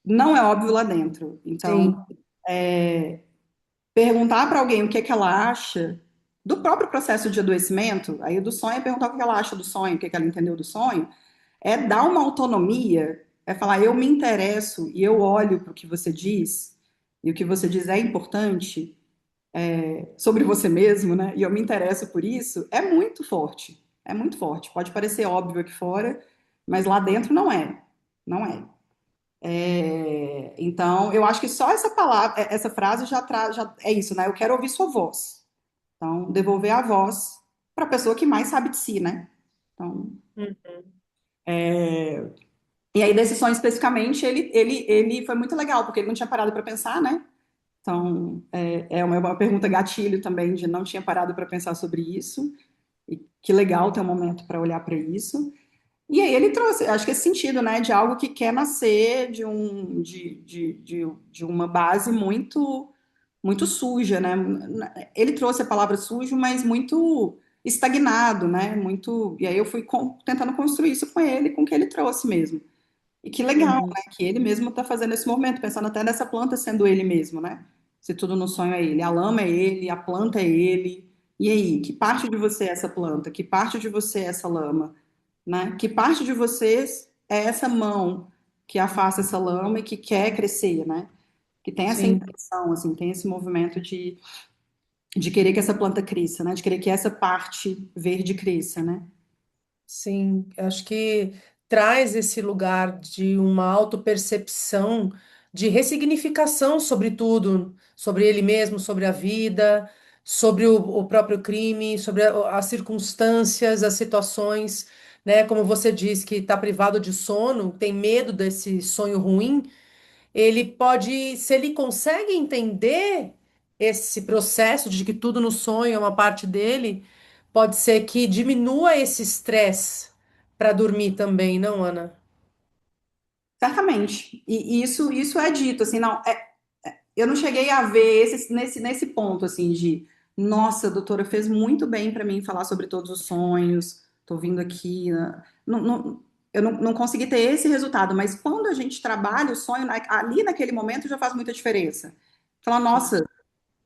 não é óbvio lá dentro. Então, Sim, perguntar para alguém o que é que ela acha do próprio processo de adoecimento, aí do sonho é perguntar o que ela acha do sonho, o que é que ela entendeu do sonho, é dar uma autonomia, é falar, eu me interesso e eu olho para o que você diz, e o que você diz é importante sobre você mesmo, né? E eu me interesso por isso, é muito forte. É muito forte. Pode parecer óbvio aqui fora, mas lá dentro não é. Não é. Então, eu acho que só essa palavra, essa frase já é isso, né? Eu quero ouvir sua voz. Então, devolver a voz para a pessoa que mais sabe de si, né? Então, e aí, desse sonho especificamente, ele foi muito legal, porque ele não tinha parado para pensar, né? Então, é uma pergunta gatilho também, de não tinha parado para pensar sobre isso. E que legal ter um momento para olhar para isso. E aí ele trouxe, acho que esse sentido, né, de algo que quer nascer de uma base muito muito suja, né? Ele trouxe a palavra sujo, mas muito estagnado, né? Muito. E aí eu fui tentando construir isso com ele, com o que ele trouxe mesmo. E que legal, uhum, né? Que ele mesmo está fazendo esse movimento, pensando até nessa planta sendo ele mesmo, né? Se tudo no sonho é ele, a lama é ele, a planta é ele. E aí, que parte de você é essa planta? Que parte de você é essa lama? Né? Que parte de vocês é essa mão que afasta essa lama e que quer crescer, né? Que tem essa sim. intenção, assim, tem esse movimento de querer que essa planta cresça, né? De querer que essa parte verde cresça, né? Sim, acho que traz esse lugar de uma autopercepção, de ressignificação sobre tudo, sobre ele mesmo, sobre a vida, sobre o próprio crime, sobre as circunstâncias, as situações, né? Como você diz que está privado de sono, tem medo desse sonho ruim. Ele pode, se ele consegue entender esse processo de que tudo no sonho é uma parte dele, pode ser que diminua esse estresse para dormir também, não, Ana? Certamente. E isso é dito, assim, não, eu não cheguei a ver nesse ponto, assim, de, nossa, a doutora fez muito bem para mim falar sobre todos os sonhos, tô vindo aqui, né? Eu não consegui ter esse resultado, mas quando a gente trabalha o sonho, ali naquele momento já faz muita diferença. Fala, Sim. nossa,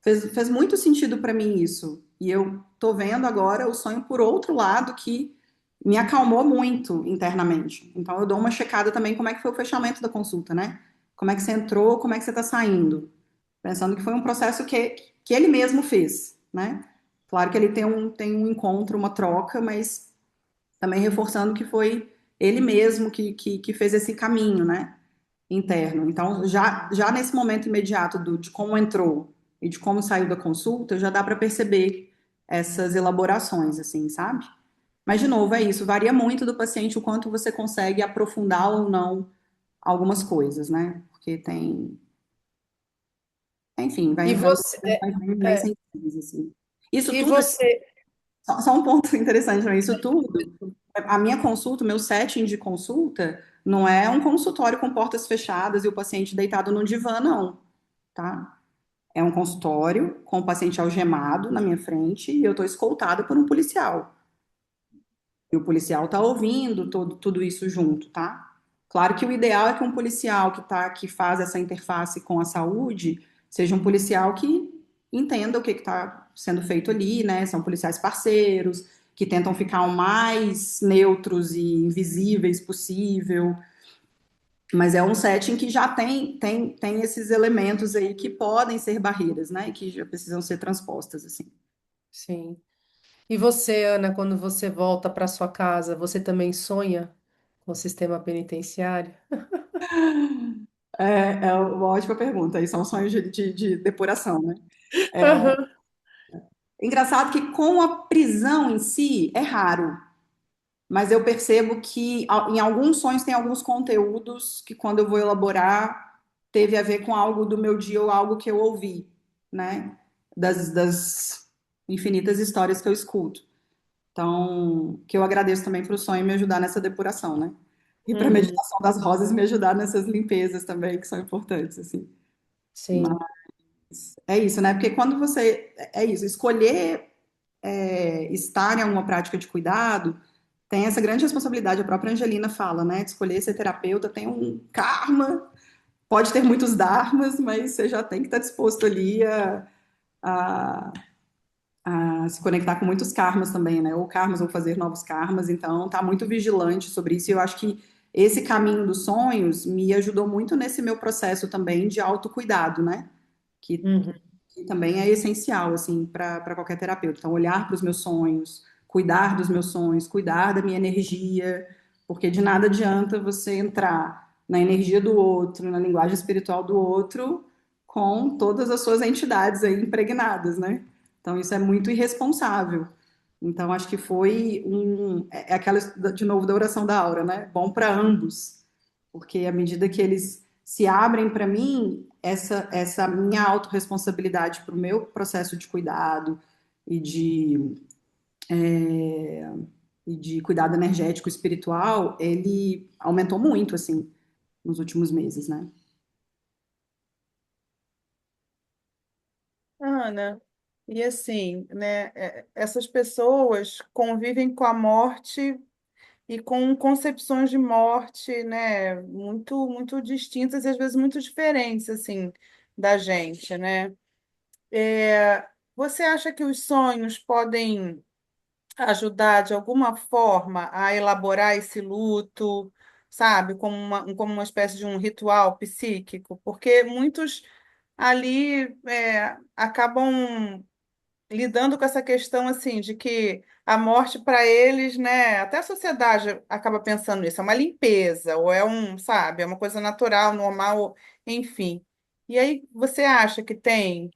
fez muito sentido para mim isso. E eu tô vendo agora o sonho por outro lado que me acalmou muito internamente. Então eu dou uma checada também como é que foi o fechamento da consulta, né? Como é que você entrou, como é que você está saindo. Pensando que foi um processo que ele mesmo fez, né? Claro que ele tem um encontro, uma troca, mas também reforçando que foi ele mesmo que fez esse caminho, né? Interno. Então, já nesse momento imediato de como entrou e de como saiu da consulta, já dá para perceber essas elaborações, assim, sabe? Mas, de novo, é isso, varia muito do paciente o quanto você consegue aprofundar ou não algumas coisas, né? Porque enfim, vai E entrando você, em questões bem sensíveis, assim. Isso e tudo, você, só um ponto interessante também, isso tudo, a minha consulta, o meu setting de consulta, não é um consultório com portas fechadas e o paciente deitado no divã, não, tá? É um consultório com o paciente algemado na minha frente e eu estou escoltada por um policial. E o policial tá ouvindo tudo isso junto, tá? Claro que o ideal é que um policial que faz essa interface com a saúde seja um policial que entenda o que está sendo feito ali, né? São policiais parceiros, que tentam ficar o mais neutros e invisíveis possível. Mas é um setting que já tem esses elementos aí que podem ser barreiras, né? E que já precisam ser transpostas, assim. sim. E você, Ana, quando você volta para sua casa, você também sonha com o sistema penitenciário? É uma ótima pergunta. Aí são sonhos de depuração, né? Aham. Engraçado que com a prisão em si é raro, mas eu percebo que em alguns sonhos tem alguns conteúdos que quando eu vou elaborar teve a ver com algo do meu dia ou algo que eu ouvi, né? Das infinitas histórias que eu escuto. Então, que eu agradeço também para o sonho me ajudar nessa depuração, né? E para a Uhum. meditação das rosas me ajudar nessas limpezas também, que são importantes, assim. Sim, É isso, né? Porque quando você. É isso, escolher estar em alguma prática de cuidado tem essa grande responsabilidade. A própria Angelina fala, né? De escolher ser terapeuta tem um karma, pode ter muitos dharmas, mas você já tem que estar disposto ali a, a se conectar com muitos karmas também, né? Ou karmas, ou fazer novos karmas. Então, tá muito vigilante sobre isso. E eu acho que esse caminho dos sonhos me ajudou muito nesse meu processo também de autocuidado, né? Que uhum, que também é essencial, assim, para qualquer terapeuta. Então, olhar para os meus sonhos, cuidar dos meus sonhos, cuidar da minha energia, porque de nada adianta você entrar na energia do outro, na linguagem espiritual do outro, com todas as suas entidades aí impregnadas, né? Então, isso é muito irresponsável. Então, acho que foi é aquela, de novo, da oração da aura, né? Bom para ambos, porque à medida que eles se abrem para mim, essa minha autorresponsabilidade para o meu processo de cuidado e de cuidado energético espiritual, ele aumentou muito, assim, nos últimos meses, né? Ana, e assim, né, essas pessoas convivem com a morte e com concepções de morte, né, muito distintas e às vezes muito diferentes, assim, da gente, né? Você acha que os sonhos podem ajudar de alguma forma a elaborar esse luto, sabe, como uma espécie de um ritual psíquico? Porque muitos ali acabam lidando com essa questão assim de que a morte para eles, né, até a sociedade acaba pensando nisso, é uma limpeza, ou é um, sabe, é uma coisa natural, normal, enfim. E aí você acha que tem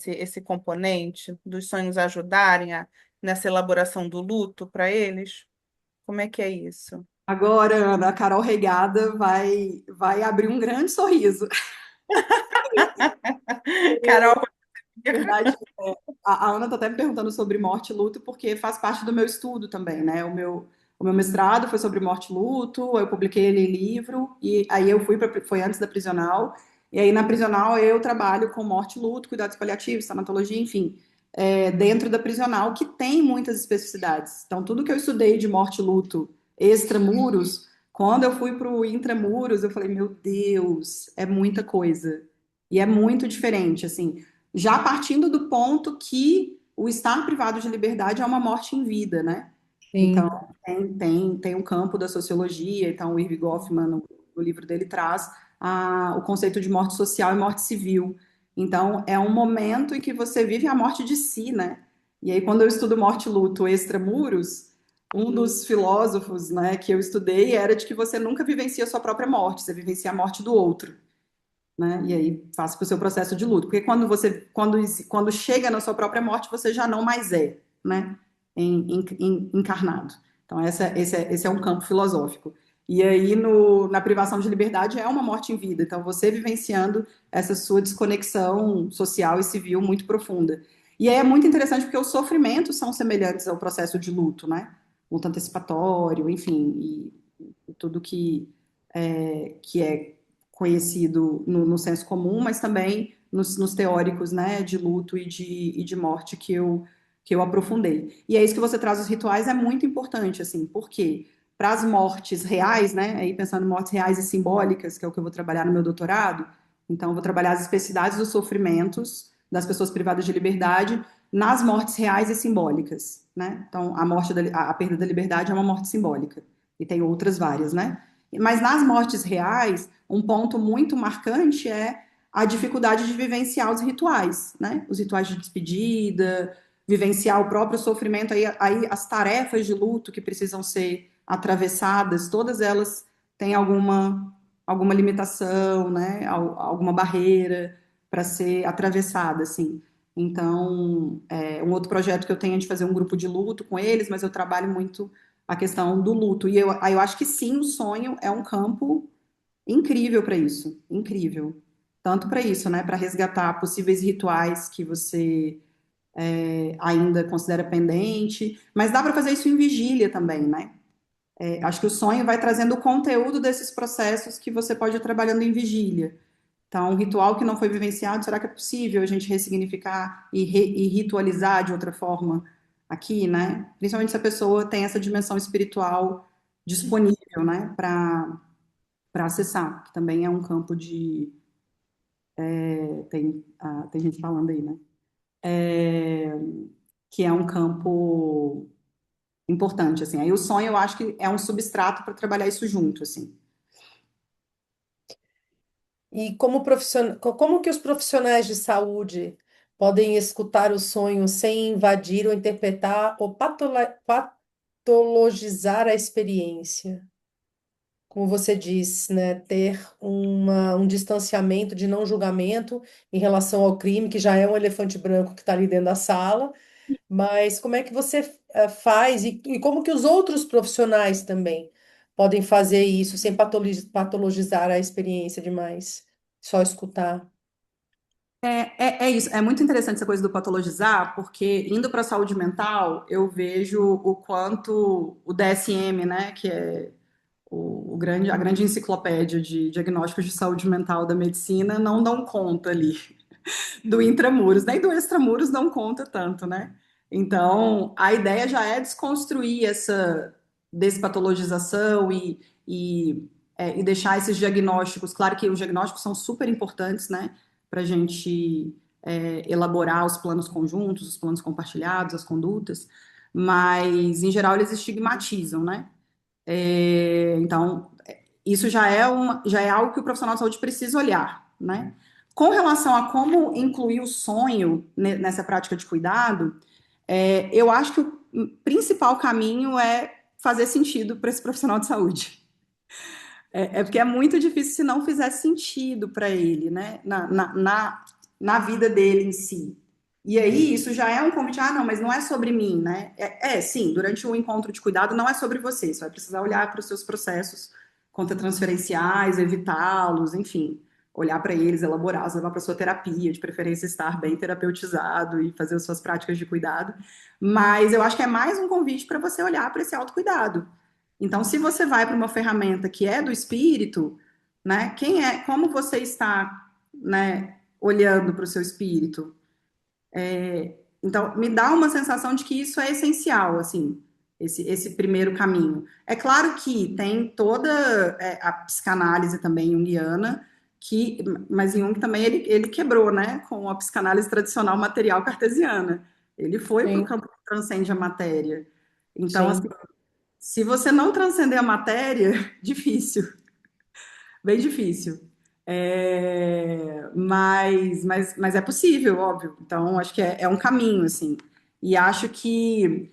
esse componente dos sonhos ajudarem nessa elaboração do luto para eles? Como é que é isso? Agora, Ana, a Carol Regada vai abrir um grande sorriso. Carol, Na verdade, a Ana está até me perguntando sobre morte e luto, porque faz parte do meu estudo também, né? o meu mestrado foi sobre morte e luto, eu publiquei ele em livro, e aí eu fui para, foi antes da prisional, e aí na prisional eu trabalho com morte e luto, cuidados paliativos, tanatologia, enfim, dentro da prisional, que tem muitas especificidades. Então, tudo que eu estudei de morte e luto extramuros, quando eu fui para o intramuros, eu falei, meu Deus, é muita coisa. E é muito diferente, assim, já partindo do ponto que o estar privado de liberdade é uma morte em vida, né? Então, Sim. tem um campo da sociologia, então o Irving Goffman, no livro dele, traz o conceito de morte social e morte civil. Então, é um momento em que você vive a morte de si, né? E aí, quando eu estudo morte e luto extramuros, um dos filósofos, né, que eu estudei era de que você nunca vivencia a sua própria morte, você vivencia a morte do outro, né? E aí passa para o seu processo de luto, porque quando chega na sua própria morte, você já não mais é, né? Encarnado. Então esse é um campo filosófico. E aí na privação de liberdade é uma morte em vida. Então você vivenciando essa sua desconexão social e civil muito profunda. E aí é muito interessante porque os sofrimentos são semelhantes ao processo de luto, né? Luto antecipatório, enfim, e tudo que é conhecido no senso comum, mas também nos teóricos, né, de luto e de morte que eu aprofundei. E é isso que você traz os rituais, é muito importante, assim, porque para as mortes reais, né, aí pensando em mortes reais e simbólicas, que é o que eu vou trabalhar no meu doutorado, então eu vou trabalhar as especificidades dos sofrimentos das pessoas privadas de liberdade nas mortes reais e simbólicas, né? Então a perda da liberdade é uma morte simbólica e tem outras várias, né? Mas nas mortes reais, um ponto muito marcante é a dificuldade de vivenciar os rituais, né? Os rituais de despedida, vivenciar o próprio sofrimento, aí as tarefas de luto que precisam ser atravessadas, todas elas têm alguma limitação, né? Alguma barreira para ser atravessada, assim. Então, um outro projeto que eu tenho é de fazer um grupo de luto com eles, mas eu trabalho muito a questão do luto. E aí eu acho que sim, o sonho é um campo incrível para isso, incrível. Tanto para isso, né? Para resgatar possíveis rituais que você ainda considera pendente, mas dá para fazer isso em vigília também, né? Acho que o sonho vai trazendo o conteúdo desses processos que você pode ir trabalhando em vigília. Então, um ritual que não foi vivenciado, será que é possível a gente ressignificar e ritualizar de outra forma aqui, né? Principalmente se a pessoa tem essa dimensão espiritual disponível, né, para acessar, que também é um campo de. Tem gente falando aí, né? É, que é um campo importante, assim. Aí o sonho eu acho que é um substrato para trabalhar isso junto, assim. E como que os profissionais de saúde podem escutar o sonho sem invadir ou interpretar ou patologizar a experiência? Como você disse, né, ter um distanciamento de não julgamento em relação ao crime, que já é um elefante branco que está ali dentro da sala, mas como é que você faz e como que os outros profissionais também podem fazer isso sem patologizar a experiência demais? Só escutar. É isso, é muito interessante essa coisa do patologizar, porque indo para a saúde mental, eu vejo o quanto o DSM, né, que é a grande enciclopédia de diagnósticos de saúde mental da medicina, não dão conta ali do intramuros, nem do extramuros dão conta tanto, né? Então, a ideia já é desconstruir essa despatologização e deixar esses diagnósticos. Claro que os diagnósticos são super importantes, né? Para a gente elaborar os planos conjuntos, os planos compartilhados, as condutas, mas, em geral, eles estigmatizam, né? Então, isso já é algo que o profissional de saúde precisa olhar, né? Com relação a como incluir o sonho nessa prática de cuidado, eu acho que o principal caminho é fazer sentido para esse profissional de saúde. Porque é muito difícil se não fizer sentido para ele, né? Na vida dele em si. E aí, isso já é um convite, não, mas não é sobre mim, né? Sim, durante o encontro de cuidado não é sobre você, você vai precisar olhar para os seus processos contratransferenciais, evitá-los, enfim, olhar para eles, elaborá-los, levar para sua terapia, de preferência estar bem terapeutizado e fazer as suas práticas de cuidado. Mas eu acho que é mais um convite para você olhar para esse autocuidado. Então, se você vai para uma ferramenta que é do espírito, né? Como você está, né, olhando para o seu espírito? Então, me dá uma sensação de que isso é essencial, assim, esse primeiro caminho. É claro que tem toda a psicanálise também junguiana, mas Jung também ele quebrou, né, com a psicanálise tradicional material cartesiana. Ele foi para o Sim, campo que transcende a matéria. Então, assim, sim. se você não transcender a matéria, difícil, bem difícil. Mas é possível, óbvio. Então, acho que é um caminho, assim. E acho que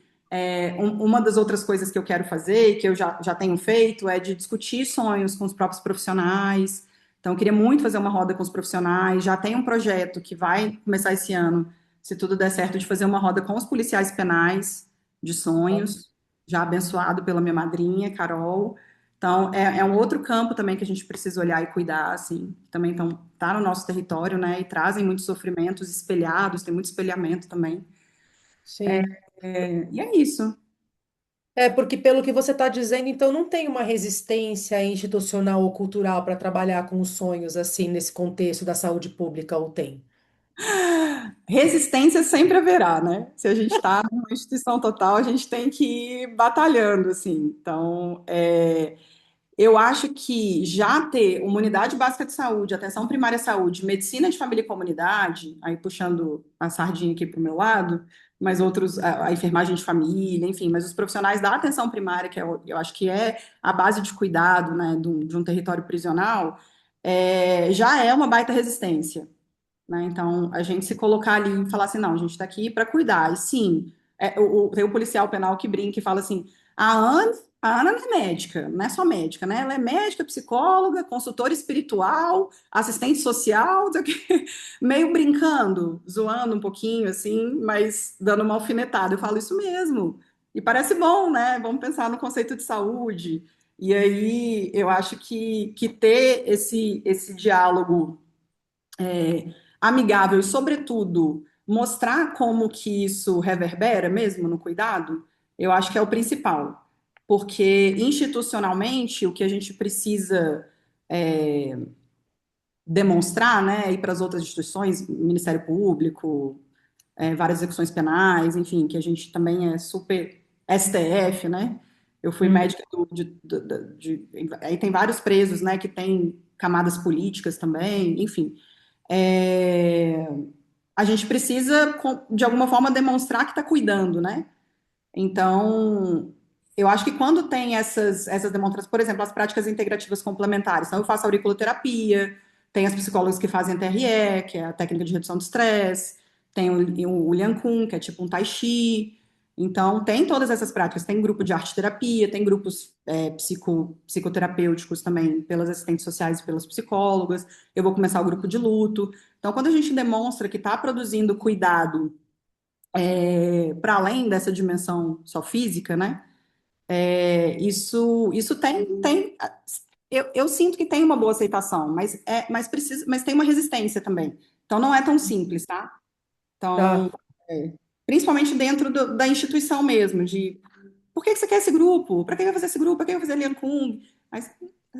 uma das outras coisas que eu quero fazer, e que eu já tenho feito, é de discutir sonhos com os próprios profissionais. Então, eu queria muito fazer uma roda com os profissionais. Já tem um projeto que vai começar esse ano, se tudo der certo, de fazer uma roda com os policiais penais de sonhos, já abençoado pela minha madrinha, Carol. Então, é um outro campo também que a gente precisa olhar e cuidar, assim, também tá no nosso território, né, e trazem muitos sofrimentos espelhados, tem muito espelhamento também. Sim. E é isso. É, porque pelo que você está dizendo, então não tem uma resistência institucional ou cultural para trabalhar com os sonhos assim nesse contexto da saúde pública, ou tem? Resistência sempre haverá, né? Se a gente está numa instituição total, a gente tem que ir batalhando, assim. Então, eu acho que já ter uma unidade básica de saúde, atenção primária à saúde, medicina de família e comunidade, aí puxando a sardinha aqui para o meu lado, mas outros, a enfermagem de família, enfim, mas os profissionais da atenção primária, que eu acho que é a base de cuidado, né, de um território prisional, já é uma baita resistência, né? Então, a gente se colocar ali e falar assim, não, a gente está aqui para cuidar. E sim, tem o policial penal que brinca e fala assim, a Ana, a Ana não é médica, não é só médica, né? Ela é médica, psicóloga, consultora espiritual, assistente social, não sei o quê. Meio brincando, zoando um pouquinho, assim, mas dando uma alfinetada. Eu falo isso mesmo. E parece bom, né? Vamos pensar no conceito de saúde. E aí, eu acho que ter esse diálogo amigável e, sobretudo, mostrar como que isso reverbera mesmo no cuidado, eu acho que é o principal. Porque institucionalmente o que a gente precisa demonstrar, né, ir para as outras instituições, Ministério Público, várias execuções penais, enfim, que a gente também é super STF, né? Eu fui Hum. médica aí tem vários presos, né, que tem camadas políticas também, enfim. É, a gente precisa, de alguma forma, demonstrar que está cuidando, né? Então, eu acho que quando tem essas demonstrações, por exemplo, as práticas integrativas complementares, então eu faço auriculoterapia, tem as psicólogas que fazem a TRE, que é a técnica de redução do estresse, tem o Lian Kun, que é tipo um Tai Chi. Então, tem todas essas práticas. Tem grupo de arte-terapia, tem grupos psicoterapêuticos também pelas assistentes sociais e pelas psicólogas. Eu vou começar o grupo de luto. Então, quando a gente demonstra que está produzindo cuidado para além dessa dimensão só física, né? Isso tem eu sinto que tem uma boa aceitação, mas tem uma resistência também. Então não é tão simples, tá? Então, Tá. principalmente dentro da instituição mesmo, de por que que você quer esse grupo? Para que vai fazer esse grupo? Para que vai fazer Lian Kung? Aí,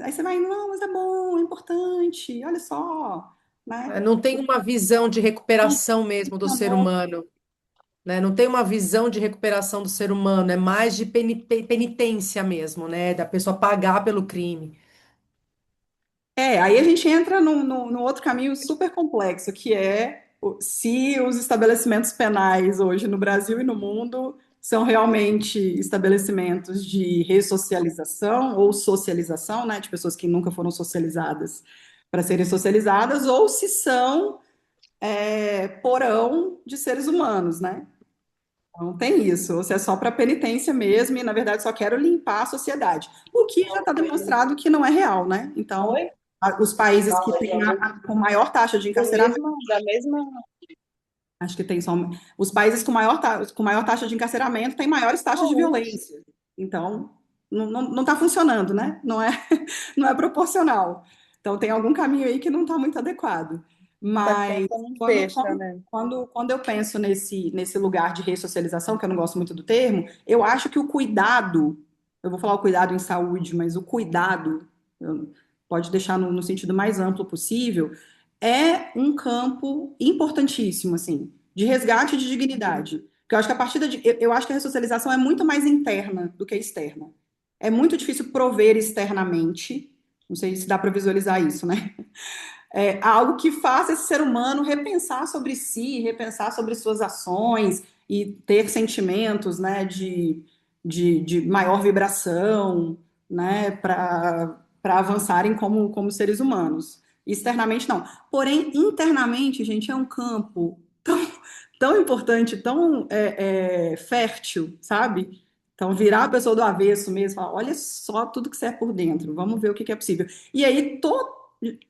aí você vai, não, mas é bom, é importante, olha só, né? Não tem uma visão de recuperação mesmo do ser humano, né? Não tem uma visão de recuperação do ser humano, é mais de penitência mesmo, né? Da pessoa pagar pelo crime. Aí a gente entra no outro caminho super complexo, que é se os estabelecimentos penais hoje no Brasil e no mundo são realmente estabelecimentos de ressocialização ou socialização, né, de pessoas que nunca foram socializadas para serem socializadas, ou se são porão de seres humanos, né? Então tem isso, ou se é só para penitência mesmo, e na verdade só quero limpar a sociedade. O que já está demonstrado que não é real, né? Então, Oi? os países que têm com maior taxa de encarceramento, Da mesma. acho que tem só. Os países com maior taxa de encarceramento têm maiores taxas de violência. Então, não está funcionando, né? Não é proporcional. Então, tem algum caminho aí que não está muito adequado. A Mas conta não quando, fecha, quando, né? quando eu penso nesse lugar de ressocialização, que eu não gosto muito do termo, eu acho que o cuidado eu vou falar o cuidado em saúde, mas o cuidado, pode deixar no sentido mais amplo possível, é um campo importantíssimo, assim, de resgate de dignidade. Porque eu acho que a partir eu acho que a ressocialização é muito mais interna do que externa. É muito difícil prover externamente, não sei se dá para visualizar isso, né? Algo que faça esse ser humano repensar sobre si, repensar sobre suas ações e ter sentimentos, né, de maior vibração, né, para avançarem como seres humanos. Externamente, não. Porém, internamente, gente, é um campo tão importante, tão fértil, sabe? Então, virar a pessoa do avesso mesmo, falar, olha só tudo que você é por dentro, vamos ver o que que é possível. E aí,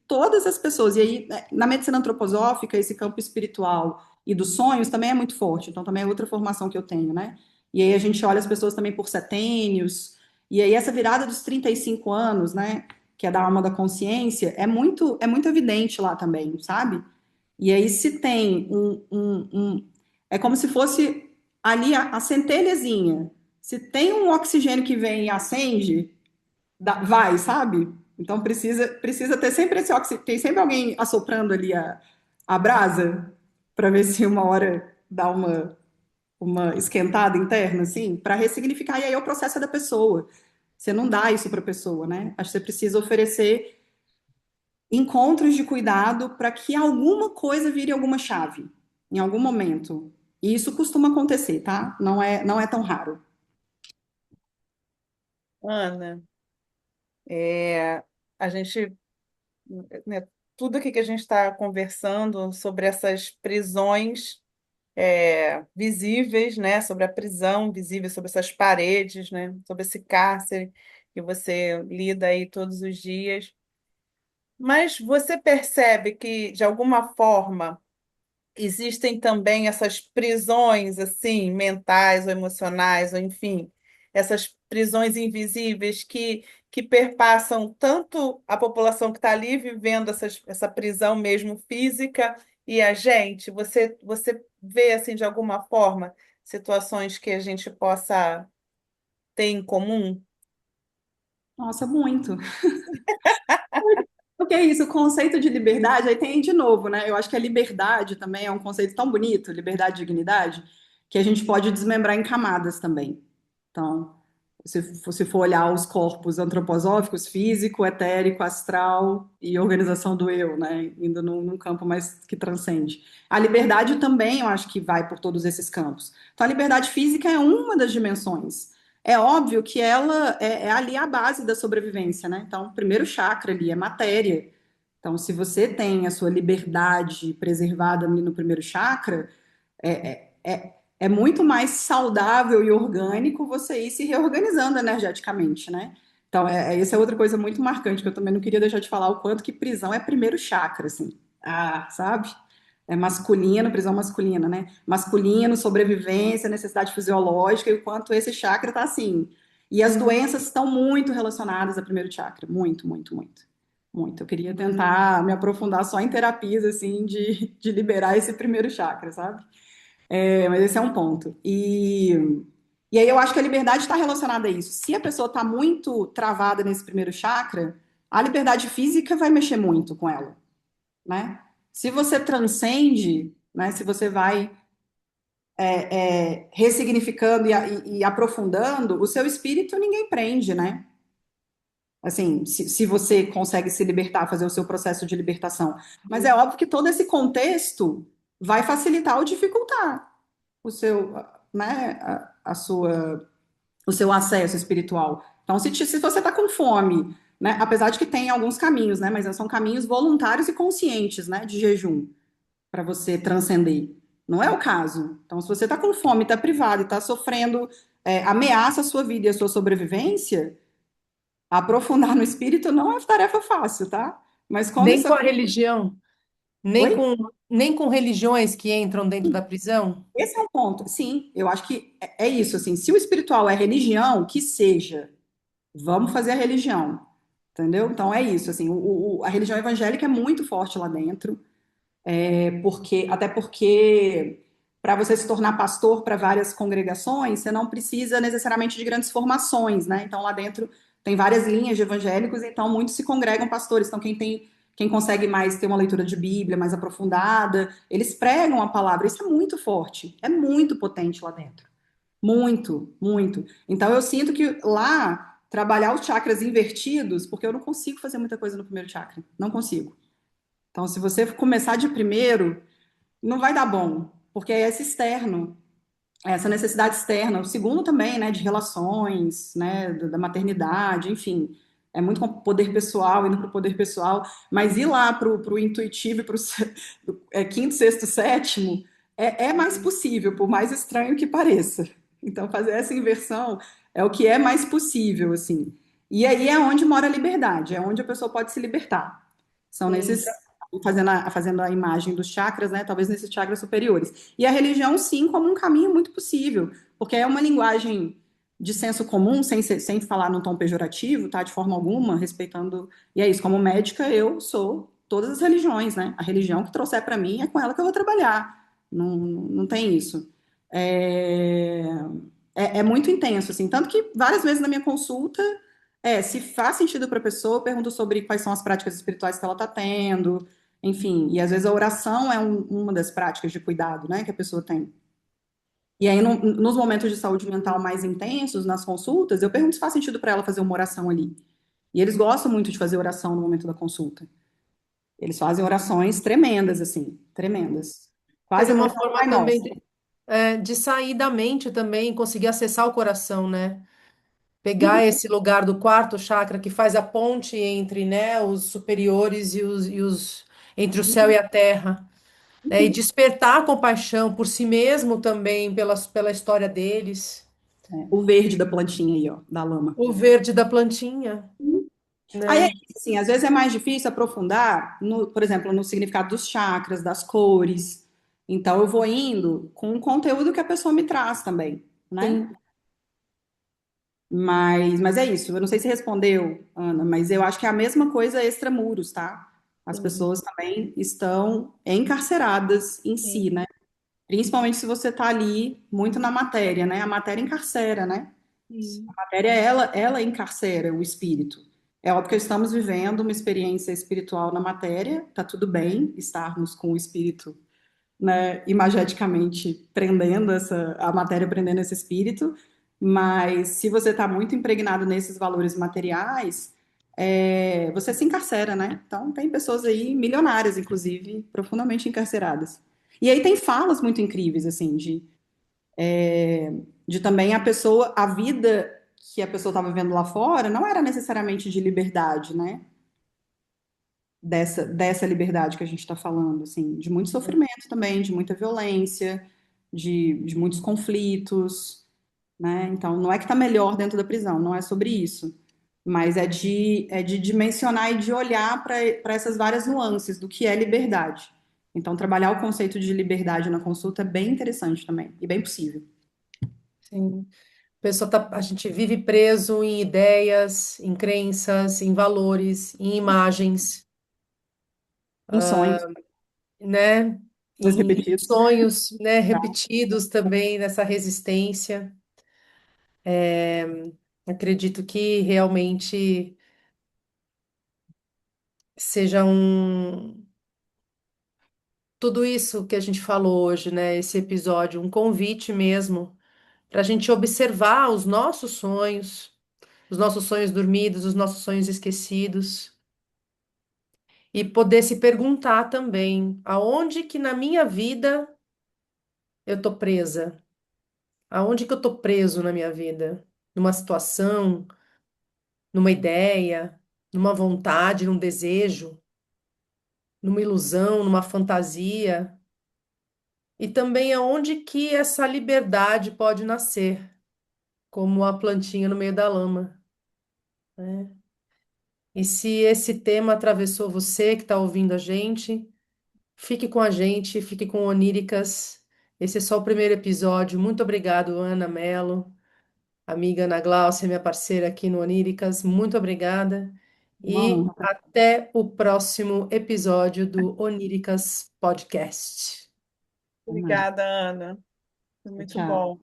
todas as pessoas, e aí, né, na medicina antroposófica, esse campo espiritual e dos sonhos também é muito forte, então também é outra formação que eu tenho, né? E aí a gente olha as pessoas também por setênios, e aí essa virada dos 35 anos, né, que é da alma da consciência, é muito evidente lá também, sabe? E aí se tem é como se fosse ali a centelhazinha, se tem um oxigênio que vem e acende, vai, sabe? Então precisa ter sempre esse oxigênio, tem sempre alguém assoprando ali a brasa para ver se uma hora dá uma esquentada interna, assim, para ressignificar. E aí é o processo da pessoa. Você não dá isso para a pessoa, né? Acho que você precisa oferecer encontros de cuidado para que alguma coisa vire alguma chave, em algum momento. E isso costuma acontecer, tá? Não é tão raro. Ana, é, a gente, né, tudo aqui que a gente está conversando sobre essas prisões visíveis, né, sobre a prisão visível, sobre essas paredes, né, sobre esse cárcere que você lida aí todos os dias. Mas você percebe que, de alguma forma, existem também essas prisões assim mentais ou emocionais, ou enfim, essas prisões invisíveis que perpassam tanto a população que está ali vivendo essa prisão mesmo física e a gente. Você vê assim de alguma forma situações que a gente possa ter em comum? Nossa, muito. Porque é isso, o conceito de liberdade, aí tem de novo, né? Eu acho que a liberdade também é um conceito tão bonito, liberdade e dignidade, que a gente pode desmembrar em camadas também. Então, se for olhar os corpos antroposóficos, físico, etérico, astral e organização do eu, né? Indo num campo mais que transcende. A liberdade também, eu acho que vai por todos esses campos. Então, a liberdade física é uma das dimensões. É óbvio que ela é ali a base da sobrevivência, né? Então, o primeiro chakra ali é matéria. Então, se você tem a sua liberdade preservada ali no primeiro chakra, é muito mais saudável e orgânico você ir se reorganizando energeticamente, né? Então, essa é outra coisa muito marcante que eu também não queria deixar de falar, o quanto que prisão é primeiro chakra, assim. Sabe? É masculino, prisão masculina, né? Masculino, sobrevivência, necessidade fisiológica, e o quanto esse chakra tá assim. E as doenças estão muito relacionadas ao primeiro chakra. Muito, muito, muito. Muito. Eu queria tentar me aprofundar só em terapias, assim, de liberar esse primeiro chakra, sabe? Mas esse é um ponto. E aí eu acho que a liberdade está relacionada a isso. Se a pessoa está muito travada nesse primeiro chakra, a liberdade física vai mexer muito com ela, né? Se você transcende, né? Se você vai ressignificando e aprofundando, o seu espírito ninguém prende, né? Assim, se você consegue se libertar, fazer o seu processo de libertação. Mas é óbvio que todo esse contexto vai facilitar ou dificultar o seu, né, o seu acesso espiritual. Então, se você está com fome, né, apesar de que tem alguns caminhos, né, mas são caminhos voluntários e conscientes, né, de jejum, para você transcender. Não é o caso. Então, se você está com fome, está privado e está sofrendo, ameaça a sua vida e a sua sobrevivência, aprofundar no espírito não é tarefa fácil, tá? Mas quando Nem isso com a religião, nem Oi? com, nem com religiões que entram dentro da prisão. Esse é um ponto. Sim, eu acho que é isso, assim, se o espiritual é religião, que seja. Vamos fazer a religião, entendeu? Então é isso, assim, a religião evangélica é muito forte lá dentro, até porque para você se tornar pastor para várias congregações, você não precisa necessariamente de grandes formações, né? Então lá dentro tem várias linhas de evangélicos, então muitos se congregam pastores. Então quem consegue mais ter uma leitura de Bíblia mais aprofundada, eles pregam a palavra. Isso é muito forte, é muito potente lá dentro. Muito, muito. Então eu sinto que lá trabalhar os chakras invertidos, porque eu não consigo fazer muita coisa no primeiro chakra, não consigo. Então se você começar de primeiro, não vai dar bom, porque é esse externo, essa necessidade externa. O segundo também, né, de relações, né, da maternidade, enfim. É muito com poder pessoal, indo para o poder pessoal, mas ir lá para o intuitivo e para o quinto, sexto, sétimo é mais possível, por mais estranho que pareça. Então, fazer essa inversão é o que é mais possível, assim. E aí é onde mora a liberdade, é onde a pessoa pode se libertar. São Sim. nesses, fazendo a imagem dos chakras, né? Talvez nesses chakras superiores. E a religião, sim, como um caminho muito possível, porque é uma linguagem de senso comum, sem falar num tom pejorativo, tá? De forma alguma, respeitando. E é isso, como médica, eu sou todas as religiões, né? A religião que trouxer para mim é com ela que eu vou trabalhar. Não, não tem isso. É, é muito intenso, assim. Tanto que várias vezes na minha consulta, se faz sentido para a pessoa, eu pergunto sobre quais são as práticas espirituais que ela está tendo, enfim. E às vezes a oração é uma das práticas de cuidado, né, que a pessoa tem. E aí, nos momentos de saúde mental mais intensos, nas consultas, eu pergunto se faz sentido para ela fazer uma oração ali. E eles gostam muito de fazer oração no momento da consulta. Eles fazem orações tremendas, assim, tremendas. Fazer Quase uma nunca é um forma Pai também Nosso. de sair da mente também, conseguir acessar o coração, né? Pegar esse lugar do quarto chakra que faz a ponte entre, né, os superiores entre o céu e a terra, né? E despertar a compaixão por si mesmo também, pela história deles. O verde da plantinha aí, ó, da lama. O verde da plantinha, Aí, né? assim, às vezes é mais difícil aprofundar, por exemplo, no significado dos chakras, das cores. Então, eu vou indo com o conteúdo que a pessoa me traz também, né? Sim. Mas é isso. Eu não sei se respondeu, Ana, mas eu acho que é a mesma coisa extramuros, tá? As Sim. pessoas também estão encarceradas em si, Sim. né? Principalmente se você tá ali muito na matéria, né? A matéria encarcera, né? Sim. A matéria, ela encarcera o espírito. É óbvio que estamos vivendo uma experiência espiritual na matéria, tá tudo bem estarmos com o espírito, né, imageticamente prendendo a matéria prendendo esse espírito, mas se você está muito impregnado nesses valores materiais, você se encarcera, né? Então tem pessoas aí, milionárias, inclusive, profundamente encarceradas. E aí tem falas muito incríveis, assim, de também a vida que a pessoa estava vivendo lá fora não era necessariamente de liberdade, né? Dessa liberdade que a gente está falando, assim, de muito sofrimento também, de muita violência, de muitos conflitos, né? Então, não é que está melhor dentro da prisão, não é sobre isso, mas é de dimensionar e de olhar para essas várias nuances do que é liberdade. Então, trabalhar o conceito de liberdade na consulta é bem interessante também, e bem possível. Sim. A gente vive preso em ideias, em crenças, em valores, em imagens, Em sonhos, né? mas Em repetidos. sonhos, né? Repetidos também nessa resistência. Acredito que realmente seja tudo isso que a gente falou hoje, né? Esse episódio, um convite mesmo para a gente observar os nossos sonhos dormidos, os nossos sonhos esquecidos. E poder se perguntar também, aonde que na minha vida eu tô presa? Aonde que eu tô preso na minha vida? Numa situação, numa ideia, numa vontade, num desejo, numa ilusão, numa fantasia? E também aonde que essa liberdade pode nascer, como a plantinha no meio da lama, né? E se esse tema atravessou você que está ouvindo a gente, fique com a gente, fique com Oníricas. Esse é só o primeiro episódio. Muito obrigado, Ana Mello, amiga Ana Gláucia, minha parceira aqui no Oníricas. Muito obrigada. Uma E honra. até o próximo episódio do Oníricas Podcast. Até mais. Obrigada, Ana. Foi muito Tchau. bom.